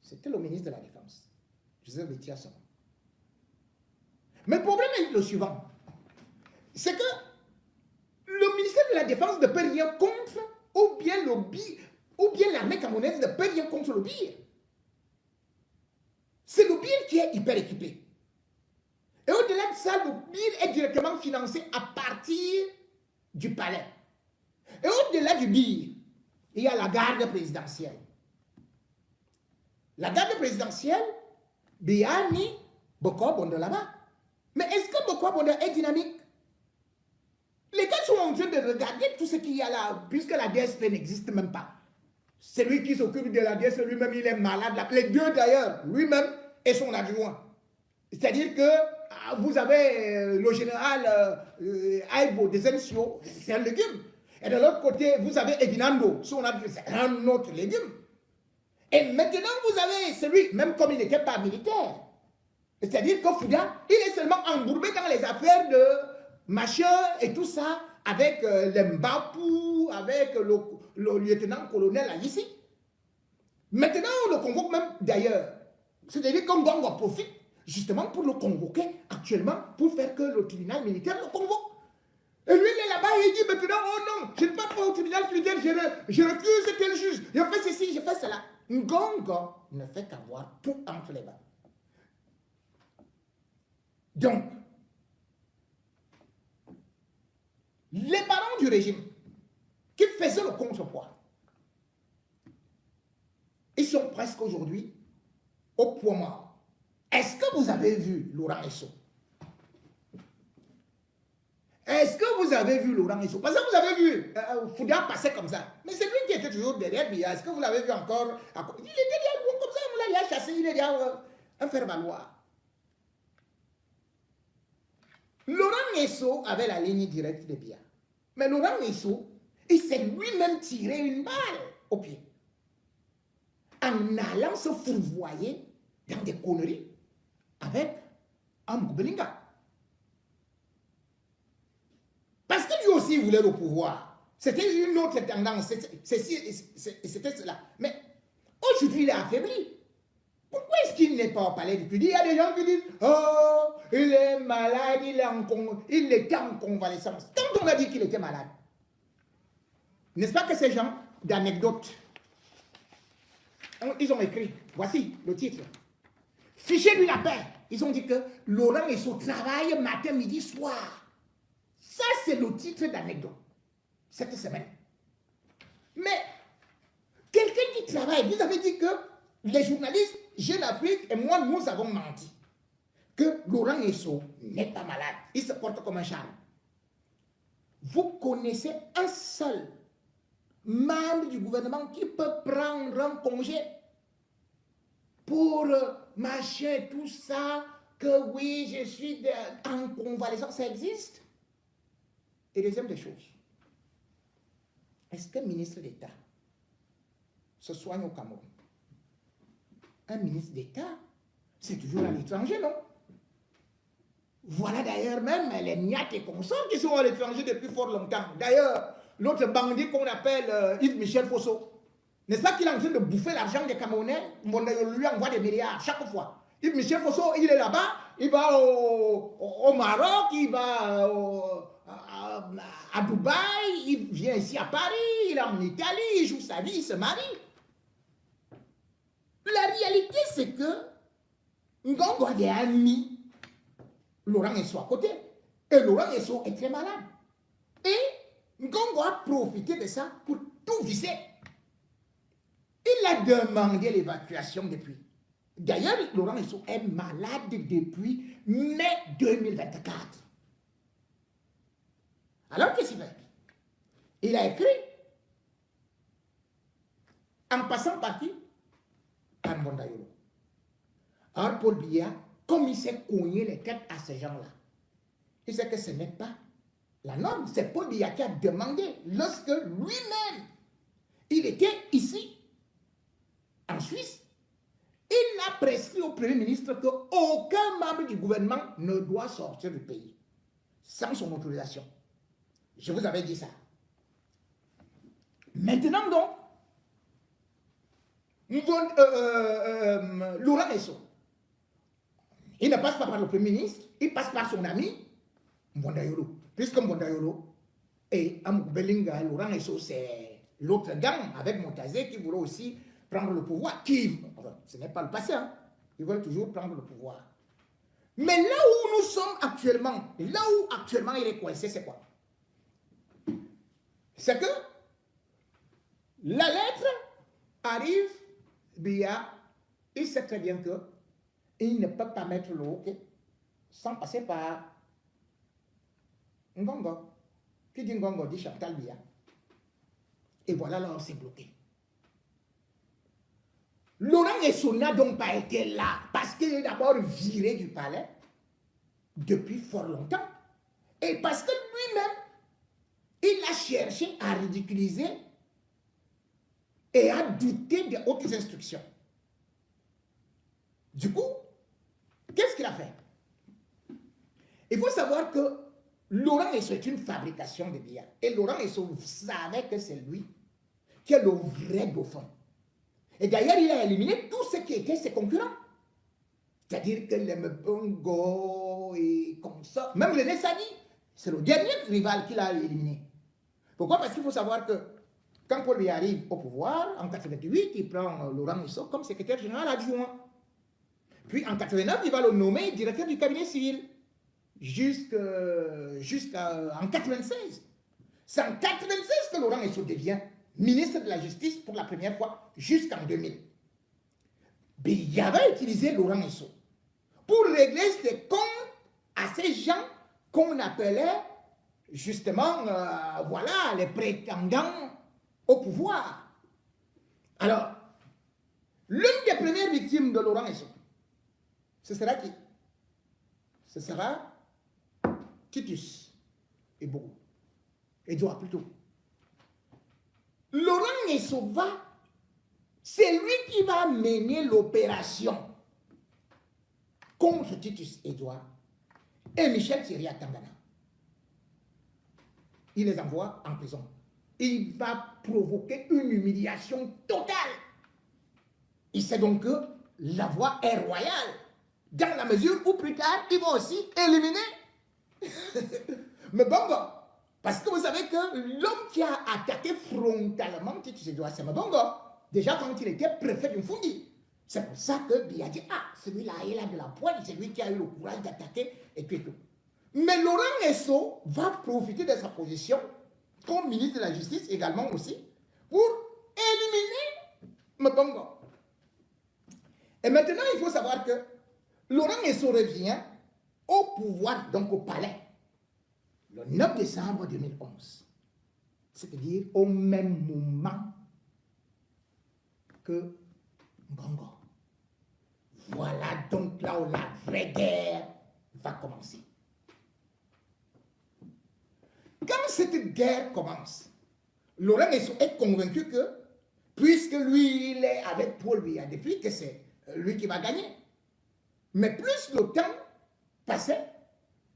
B: C'était le ministre de la Défense, Joseph Betiasson. Mais le problème est le suivant, c'est que le ministère de la Défense ne peut rien contre, ou bien l'armée camerounaise ne peut rien contre le BIR. C'est le BIR qui est hyper équipé. Et au-delà de ça, le BIR est directement financé à partir du palais. Et au-delà du BIR, il y a la garde présidentielle. La garde présidentielle, Biani, Boko Bondo là-bas. Mais est-ce que Boko Bondo est dynamique? Les gars sont en train de regarder tout ce qu'il y a là, puisque la DSP n'existe même pas. Celui qui s'occupe de la DSP lui-même, il est malade. Les deux d'ailleurs, lui-même et son adjoint. C'est-à-dire que vous avez le général Aïbo Desensio, c'est un légume. Et de l'autre côté, vous avez Evinando, c'est un autre légume. Et maintenant, vous avez celui, même comme il n'était pas militaire. C'est-à-dire que Fouda, il est seulement embourbé dans les affaires de machin et tout ça, avec l'Mbapou, avec le lieutenant-colonel ici. Maintenant, on le convoque même d'ailleurs. C'est-à-dire qu'on profite justement pour le convoquer actuellement, pour faire que le tribunal militaire le convoque. Et lui, il est là-bas et il dit maintenant, oh non, je ne vais pas au tribunal militaire, je refuse tel juge, je fais ceci, je fais cela. Ngongo ne fait qu'avoir tout entre les mains. Donc, les parents du régime qui faisaient le contrepoids, ils sont presque aujourd'hui au point mort. Est-ce que vous avez vu Laurent Esso? Est-ce que vous avez vu Laurent Esso? Parce que vous avez vu Fouda passer comme ça. Mais c'est lui qui était toujours derrière Biya. Est-ce que vous l'avez vu encore? Il était derrière comme ça, on l'a chassé, il est derrière un faire-valoir. Laurent Esso avait la ligne directe de Biya. Mais Laurent Esso, il s'est lui-même tiré une balle au pied. En allant se fourvoyer dans des conneries avec Amgoubelinga. Parce que lui aussi voulait le pouvoir. C'était une autre tendance. C'était cela. Mais aujourd'hui, il est affaibli. Pourquoi est-ce qu'il n'est pas au palais depuis? Il y a des gens qui disent, oh, il est malade, il était en convalescence. Quand on a dit qu'il était malade, n'est-ce pas que ces gens d'anecdotes, ils ont écrit, voici le titre, fichez-lui la paix. Ils ont dit que Laurent est au travail matin, midi, soir. Ça, c'est le titre d'anecdote cette semaine. Mais quelqu'un qui travaille, vous avez dit que les journalistes, Jeune Afrique et moi, nous avons menti. Que Laurent Esso n'est pas malade. Il se porte comme un charme. Vous connaissez un seul membre du gouvernement qui peut prendre un congé pour machin, tout ça, que oui, je suis en convalescence, ça existe? Et deuxième des choses, est-ce qu'un ministre d'État se soigne au Cameroun? Un ministre d'État, c'est toujours à l'étranger, non? Voilà d'ailleurs même les Niat et consorts qui sont à l'étranger depuis fort longtemps. D'ailleurs, l'autre bandit qu'on appelle Yves-Michel Fosso, n'est-ce pas qu'il est en train de bouffer l'argent des Camerounais? On lui envoie des milliards chaque fois. Yves-Michel Fosso, il est là-bas, il va au Maroc, il va à Dubaï, il vient ici à Paris, il est en Italie, il joue sa vie, il se marie. La réalité, c'est que Ngongo a des amis. Laurent Esso à côté. Et Laurent Esso est très malade. Et Ngongo a profité de ça pour tout viser. Il a demandé l'évacuation depuis. D'ailleurs, Laurent Esso est malade depuis mai 2024. Alors, qu'est-ce qu'il fait? Il a écrit, en passant par qui? Par Mbondayolo. Alors, Paul Biya, comme il s'est cogné les têtes à ces gens-là, il sait que ce n'est pas la norme. C'est Paul Biya qui a demandé, lorsque lui-même, il était ici, en Suisse, il a prescrit au Premier ministre qu'aucun membre du gouvernement ne doit sortir du pays sans son autorisation. Je vous avais dit ça. Maintenant donc, Laurent Esso, il ne passe pas par le Premier ministre, il passe par son ami Mbondayolo. Puisque Mbondayolo et Amoubelinga, Laurent Esso, c'est l'autre gang avec Montazé qui voulait aussi prendre le pouvoir. Ce n'est pas le passé, hein. Ils veulent toujours prendre le pouvoir. Mais là où nous sommes actuellement, là où actuellement il est coincé, c'est quoi? C'est que la lettre arrive via, il sait très bien que il ne peut pas mettre le OK sans passer par Ngongo. Qui dit Ngongo dit Chantal Biya. Et voilà, là, on s'est bloqué. Laurent Esso n'a donc pas été là parce qu'il est d'abord viré du palais depuis fort longtemps. Et parce que lui-même, il a cherché à ridiculiser et à douter des hautes instructions. Du coup, qu'est-ce qu'il a fait? Il faut savoir que Laurent Esso est une fabrication de billets. Et Laurent Esso savait que c'est lui qui est le vrai dauphin. Et d'ailleurs, il a éliminé tous ceux qui étaient ses concurrents. C'est-à-dire que les Mbongo et comme ça. Même René Sadi, c'est le dernier rival qu'il a éliminé. Pourquoi? Parce qu'il faut savoir que quand Paul Biya arrive au pouvoir, en 1988, il prend Laurent Esso comme secrétaire général adjoint. Puis en 1989, il va le nommer directeur du cabinet civil. Jusqu'en 1996. C'est en 1996 que Laurent Esso devient ministre de la Justice pour la première fois, jusqu'en 2000. Biya va utiliser Laurent Esso pour régler ses comptes à ces gens qu'on appelait justement, voilà, les prétendants au pouvoir. Alors, l'une des premières victimes de Laurent Esso, ce sera qui? Ce sera Titus et Bogo. Edouard plutôt. Laurent Esso va, c'est lui qui va mener l'opération contre Titus Edouard et Michel Thierry à Tangana. Il les envoie en prison. Il va provoquer une humiliation totale. Il sait donc que la voie est royale, dans la mesure où plus tard, ils vont aussi éliminer mais Bongo. Parce que vous savez que l'homme qui a attaqué frontalement Titus Edouard, c'est Mbongo. Déjà quand il était préfet d'une Fundi. C'est pour ça que Biya dit, ah, celui-là, il a de la poigne, c'est lui qui a eu le courage d'attaquer, et puis tout. Mais Laurent Esso va profiter de sa position, comme ministre de la Justice également aussi, pour éliminer Mbongo. Et maintenant, il faut savoir que Laurent Esso revient au pouvoir, donc au palais, le 9 décembre 2011. C'est-à-dire au même moment que Mbongo. Voilà donc là où la vraie guerre va commencer. Quand cette guerre commence, Laurent Esso est convaincu que, puisque lui, il est avec Paul Biya depuis, que c'est lui qui va gagner. Mais plus le temps passait,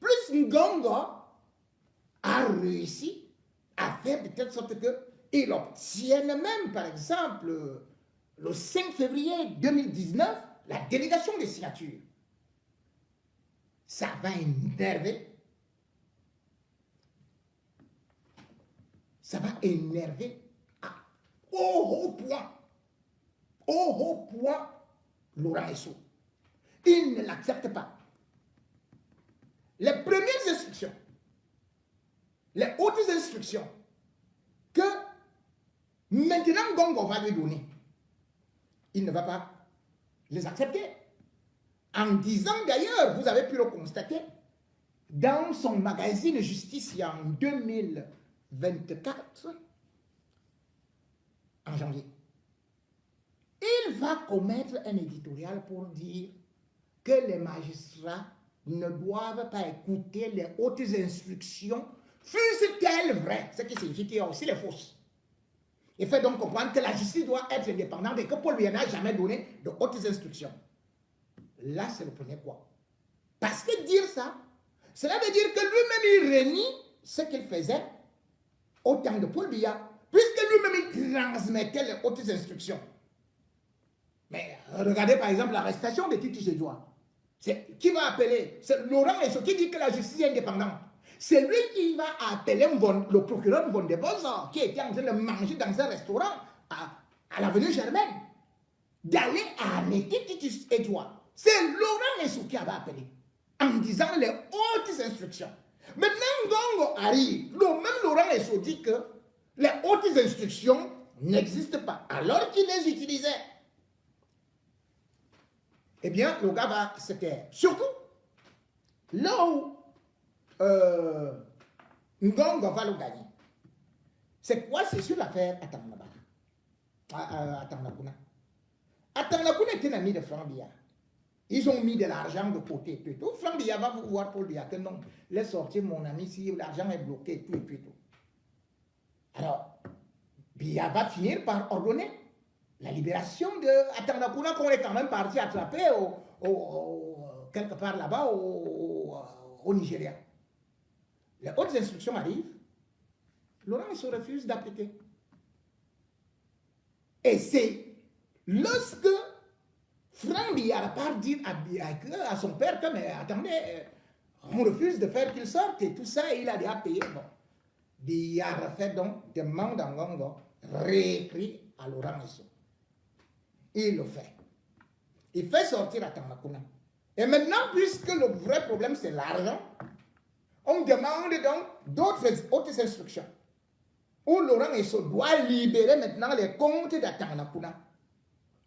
B: plus Ngongo a réussi à faire de telle sorte qu'il obtienne même, par exemple, le 5 février 2019, la délégation des signatures. Ça va énerver énervé au haut point, Laurent Esso. Il ne l'accepte pas. Les premières instructions, les hautes instructions que maintenant Ngongo va lui donner, il ne va pas les accepter. En disant d'ailleurs, vous avez pu le constater, dans son magazine Justicia en 2024, en janvier, il va commettre un éditorial pour dire que les magistrats ne doivent pas écouter les hautes instructions, fussent-elles vraies, ce qui signifie qu'il y a aussi les fausses. Il fait donc comprendre que la justice doit être indépendante et que Paul Biya n'a jamais donné de hautes instructions. Là, c'est le premier point. Parce que dire ça, cela veut dire que lui-même, il renie ce qu'il faisait au temps de Paul Biya, puisque lui-même, il transmettait les hautes instructions. Mais regardez par exemple l'arrestation de Titi Jedjoua. Qui va appeler? C'est Laurent Esso qui dit que la justice est indépendante. C'est lui qui va appeler le procureur Mvondebozo, qui était en train de manger dans un restaurant à l'avenue Germaine, d'aller arrêter Titi Jedjoua. C'est Laurent Esso qui avait appelé, en disant les hautes instructions. Maintenant, Ngongo arrive, le même Laurent Esso dit que les hautes instructions n'existent pas, alors qu'il les utilisait. Eh bien, le gars va se taire. Surtout, là où Ngongo va le gagner. C'est quoi? C'est sur l'affaire Atanakuna. Atanakuna est un ami de Franck Biya. Ils ont mis de l'argent de côté. Tout. Franck Biya va vous voir Paul Biya que non, laisse sortir mon ami si l'argent est bloqué. Tout. Alors, Biya va finir par ordonner la libération de Atanakuna qu'on est quand même parti attraper quelque part là-bas au Nigeria. Les hautes instructions arrivent, Laurent se refuse d'appliquer. Et c'est lorsque Franck Biya part dire à son père que, mais attendez, on refuse de faire qu'il sorte et tout ça, et il a déjà payé. Bon. Biya refait donc demande à Ngongo, réécrit à Laurent Esso. Il le fait. Il fait sortir Atanakuna. Et maintenant, puisque le vrai problème c'est l'argent, on demande donc d'autres hautes instructions où Laurent Esso doit libérer maintenant les comptes d'Atanakuna.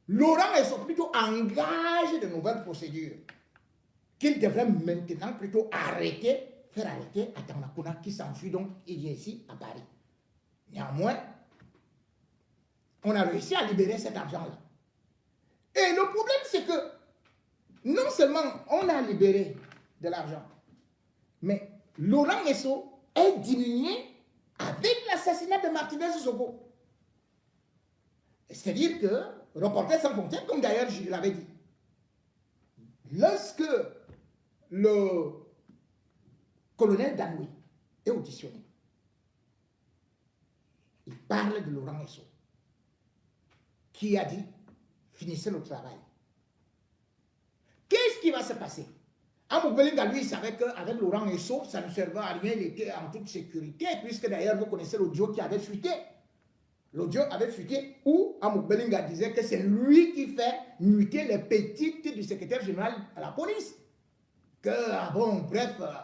B: Laurent Esso plutôt engage de nouvelles procédures qu'il devrait maintenant plutôt faire arrêter Atanakuna qui s'enfuit donc il vient ici à Paris. Néanmoins, on a réussi à libérer cet argent-là. Et le problème, c'est que non seulement on a libéré de l'argent, mais Laurent Esso est diminué avec l'assassinat de Martinez Zogo. C'est-à-dire que, Reporters sans frontières, comme d'ailleurs je l'avais dit, lorsque le colonel Danoui est auditionné, il parle de Laurent Esso, qui a dit finissez le travail. Qu'est-ce qui va se passer? Amour Belinga, lui, il savait qu'avec Laurent Esso, ça ne servait à rien, il était en toute sécurité, puisque d'ailleurs, vous connaissez l'audio qui avait fuité. L'audio avait fuité où Amour Belinga disait que c'est lui qui fait muter les petites du secrétaire général à la police.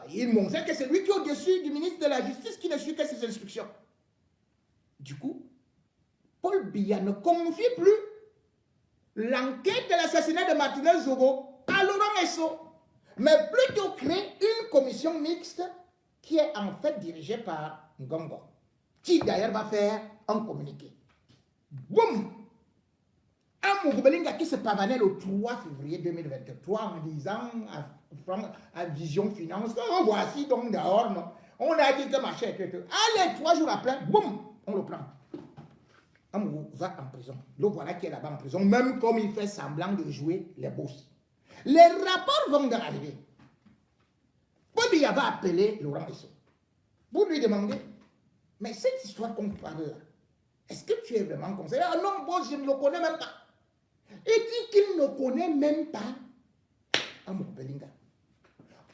B: Il montrait que c'est lui qui est au-dessus du ministre de la Justice qui ne suit que ses instructions. Du coup, Paul Biya ne confie plus l'enquête de l'assassinat de Martinez Zogo à Laurent Esso, mais plutôt créer une commission mixte qui est en fait dirigée par Ngongo, qui d'ailleurs va faire un communiqué. Boum! Amour Belinga qui se pavanait le 3 février 2023 en disant à Vision Finance, oh, voici donc dehors, non? On a dit que machin, allez, 3 jours après, boum, on le prend. Amour va en prison. Le voilà qui est là-bas en prison, même comme il fait semblant de jouer les boss. Les rapports vont arriver. Paul Biya va appeler Laurent Esso pour lui demander, mais cette histoire qu'on parle là, est-ce que tu es vraiment conseiller? Ah non, bon, je ne le connais même pas. Il dit qu'il ne connaît même pas Amour Belinga.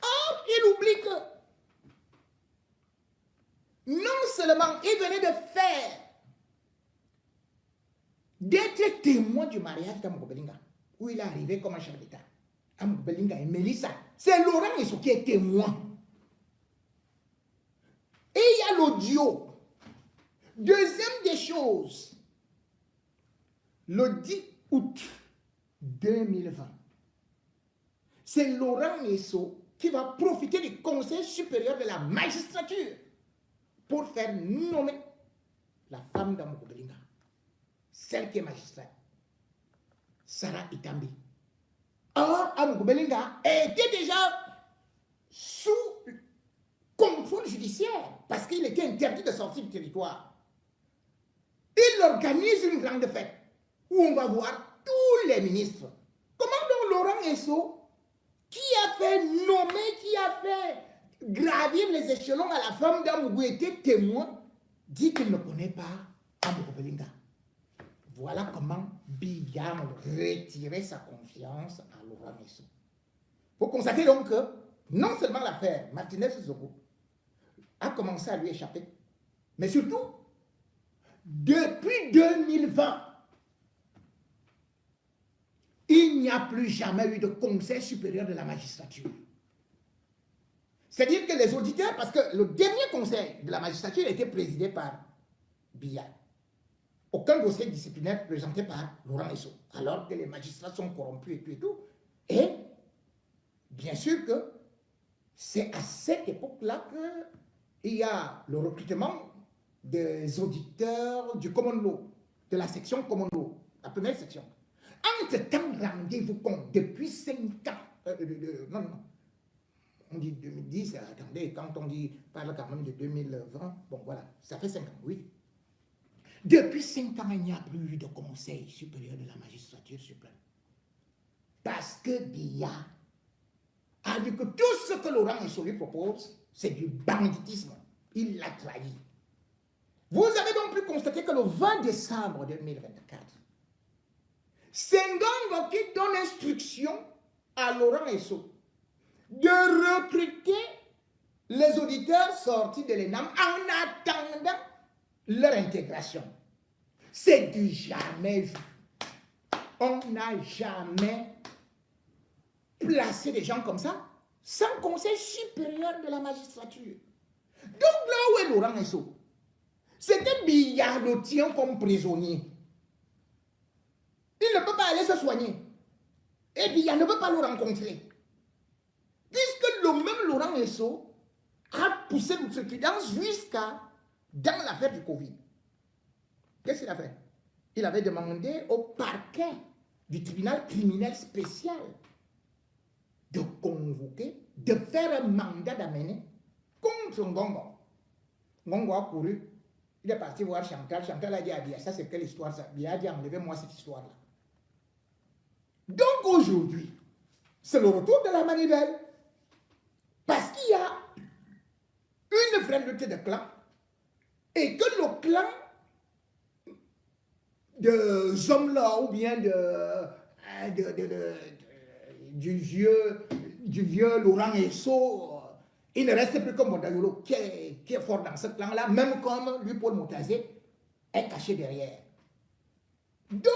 B: Or, il oublie que non seulement seulement, il venait de faire, d'être témoin du mariage d'Amogo Belinga, où il est arrivé comme un chef d'État. Amogo Belinga et Mélissa. C'est Laurent Esso qui est témoin. Et il y a l'audio. Deuxième des choses, le 10 août 2020, c'est Laurent Esso qui va profiter du Conseil supérieur de la magistrature pour faire nommer la femme d'Amogo Belinga, celle qui est magistrate, Sarah Itambi. Or, Amogo Belinga était déjà sous contrôle judiciaire parce qu'il était interdit de sortir du territoire. Il organise une grande fête où on va voir tous les ministres. Comment donc Laurent Esso, qui a fait nommer, qui a fait gravir les échelons à la femme d'Amogo, était témoin, dit qu'il ne connaît pas Amogo Belinga. Voilà comment Biya retirait sa confiance à Laurent Esso. Il faut constater donc que non seulement l'affaire Martinez-Zogo a commencé à lui échapper, mais surtout, depuis 2020, il n'y a plus jamais eu de Conseil supérieur de la magistrature. C'est-à-dire que les auditeurs, parce que le dernier Conseil de la magistrature a été présidé par Biya. Aucun dossier disciplinaire présenté par Laurent Esso, alors que les magistrats sont corrompus et tout. Et bien sûr que c'est à cette époque-là qu'il y a le recrutement des auditeurs du common law, de la section common law, la première section. Entre-temps, rendez-vous compte, depuis 5 ans, non, on dit 2010, attendez, quand on dit, parle quand même de 2020, bon voilà, ça fait 5 ans, oui. Depuis 5 ans, il n'y a plus eu de Conseil supérieur de la magistrature suprême. Parce que Biya a dit que tout ce que Laurent Esso lui propose, c'est du banditisme. Il l'a trahi. Vous avez donc pu constater que le 20 décembre 2024, Senghor qui donne instruction à Laurent Esso de recruter les auditeurs sortis de l'ENAM en attendant leur intégration. C'est du jamais vu. On n'a jamais placé des gens comme ça sans Conseil supérieur de la magistrature. Donc là où est Laurent Esso, c'était Biya le tient comme prisonnier. Il ne peut pas aller se soigner. Et Biya ne peut pas le rencontrer. Puisque le même Laurent Esso a poussé l'outrecuidance jusqu'à dans l'affaire du Covid. Qu'est-ce qu'il a fait? Il avait demandé au parquet du tribunal criminel spécial de convoquer, de faire un mandat d'amener contre Ngongo. Ngongo a couru. Il est parti voir Chantal. Chantal a dit à Biya, ça c'est quelle histoire ça? Biya a dit, enlevez-moi cette histoire-là. Donc aujourd'hui, c'est le retour de la manivelle. Parce qu'il y a une vraie lutte de clans et que le clan de Zomla ou bien du vieux Laurent Esso, il ne reste plus que Mondayolo qui est fort dans ce clan-là, même comme lui, Paul Moutazé, est caché derrière. Donc,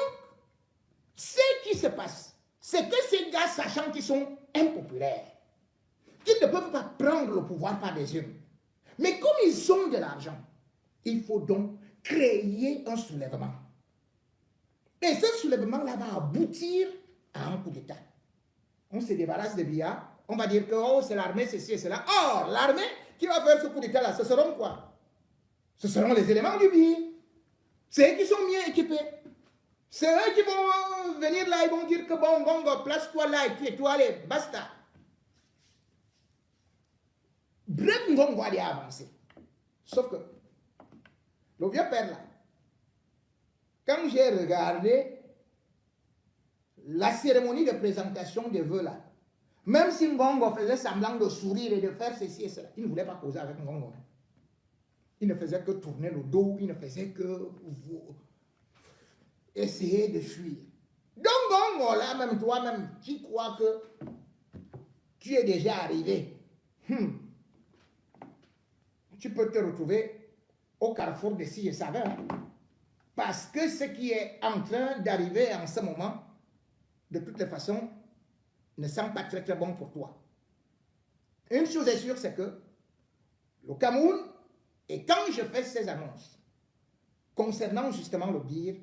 B: ce qui se passe, c'est que ces gars, sachant qu'ils sont impopulaires, qu'ils ne peuvent pas prendre le pouvoir par les urnes, mais comme ils ont de l'argent, il faut donc créer un soulèvement. Et ce soulèvement-là va aboutir à un coup d'État. On se débarrasse de Biya, on va dire que oh, c'est l'armée, ceci et cela. Or, l'armée qui va faire ce coup d'État-là, ce seront quoi? Ce seront les éléments du BI. C'est eux qui sont mieux équipés. C'est eux qui vont venir là, ils vont dire que bon, Ngongo, place-toi là et puis toi, allez, basta. Bref, Ngongo allait avancer. Sauf que, le vieux père là, quand j'ai regardé la cérémonie de présentation des vœux là, même si Ngongo faisait semblant de sourire et de faire ceci et cela, il ne voulait pas causer avec Ngongo. Il ne faisait que tourner le dos, il ne faisait que essayer de fuir. Donc Ngongo là, même toi-même, tu crois que tu es déjà arrivé. Tu peux te retrouver au carrefour de si et saveur. Parce que ce qui est en train d'arriver en ce moment, de toutes les façons, ne semble pas très très bon pour toi. Une chose est sûre, c'est que le Cameroun, et quand je fais ces annonces, concernant justement le BIR,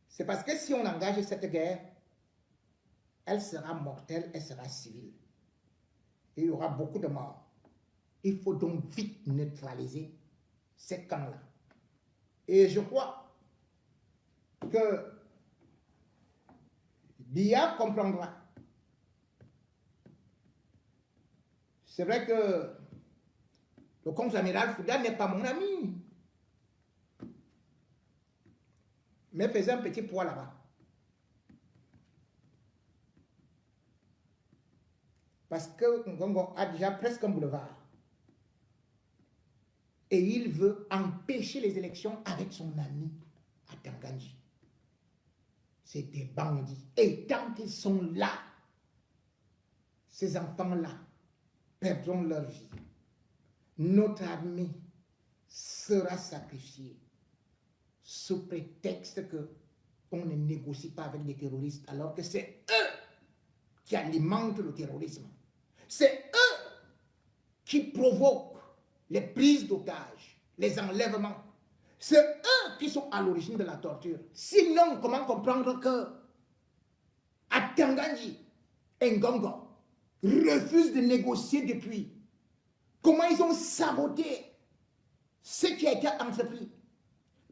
B: c'est parce que si on engage cette guerre, elle sera mortelle, elle sera civile. Et il y aura beaucoup de morts. Il faut donc vite neutraliser ces camps-là. Et je crois que Biya comprendra. C'est vrai que le contre-amiral Fouda n'est pas mon ami. Mais faisait un petit poids là-bas. Parce que Ngongo a déjà presque un boulevard. Et il veut empêcher les élections avec son ami à Tanganji. C'est des bandits. Et tant qu'ils sont là, ces enfants-là perdront leur vie. Notre armée sera sacrifiée sous prétexte qu'on ne négocie pas avec les terroristes, alors que c'est eux qui alimentent le terrorisme. C'est eux qui provoquent les prises d'otages, les enlèvements. C'est eux qui sont à l'origine de la torture. Sinon, comment comprendre que à Tanganji, Ngongo refuse de négocier depuis? Comment ils ont saboté ce qui a été entrepris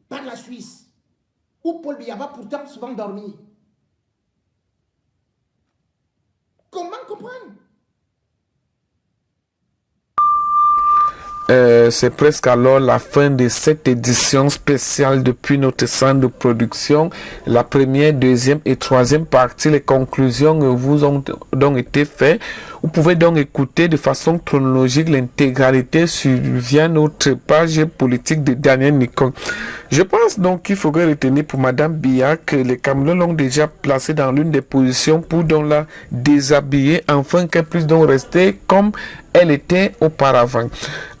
B: par la Suisse, où Paul Biya va pourtant souvent dormir? Comment comprendre?
A: C'est presque alors la fin de cette édition spéciale depuis notre centre de production. La première, deuxième et troisième partie, les conclusions vous ont donc été faites. Vous pouvez donc écouter de façon chronologique l'intégralité via notre page politique de Daniel Nicole. Je pense donc qu'il faudrait retenir pour Madame Biya que les Camerounais l'ont déjà placée dans l'une des positions pour donc la déshabiller afin qu'elle puisse donc rester comme elle était auparavant.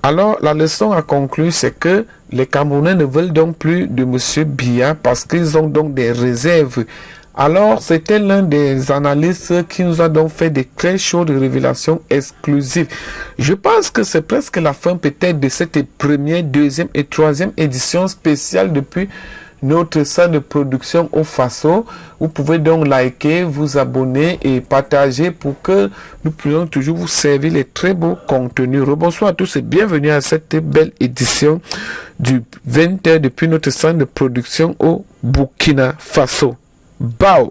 A: Alors, la leçon à conclure, c'est que les Camerounais ne veulent donc plus de M. Biya parce qu'ils ont donc des réserves. Alors, c'était l'un des analystes qui nous a donc fait des très chaudes révélations exclusives. Je pense que c'est presque la fin peut-être de cette première, deuxième et troisième édition spéciale depuis notre salle de production au Faso. Vous pouvez donc liker, vous abonner et partager pour que nous puissions toujours vous servir les très beaux contenus. Rebonsoir à tous et bienvenue à cette belle édition du 20h depuis notre salle de production au Burkina Faso. Bao!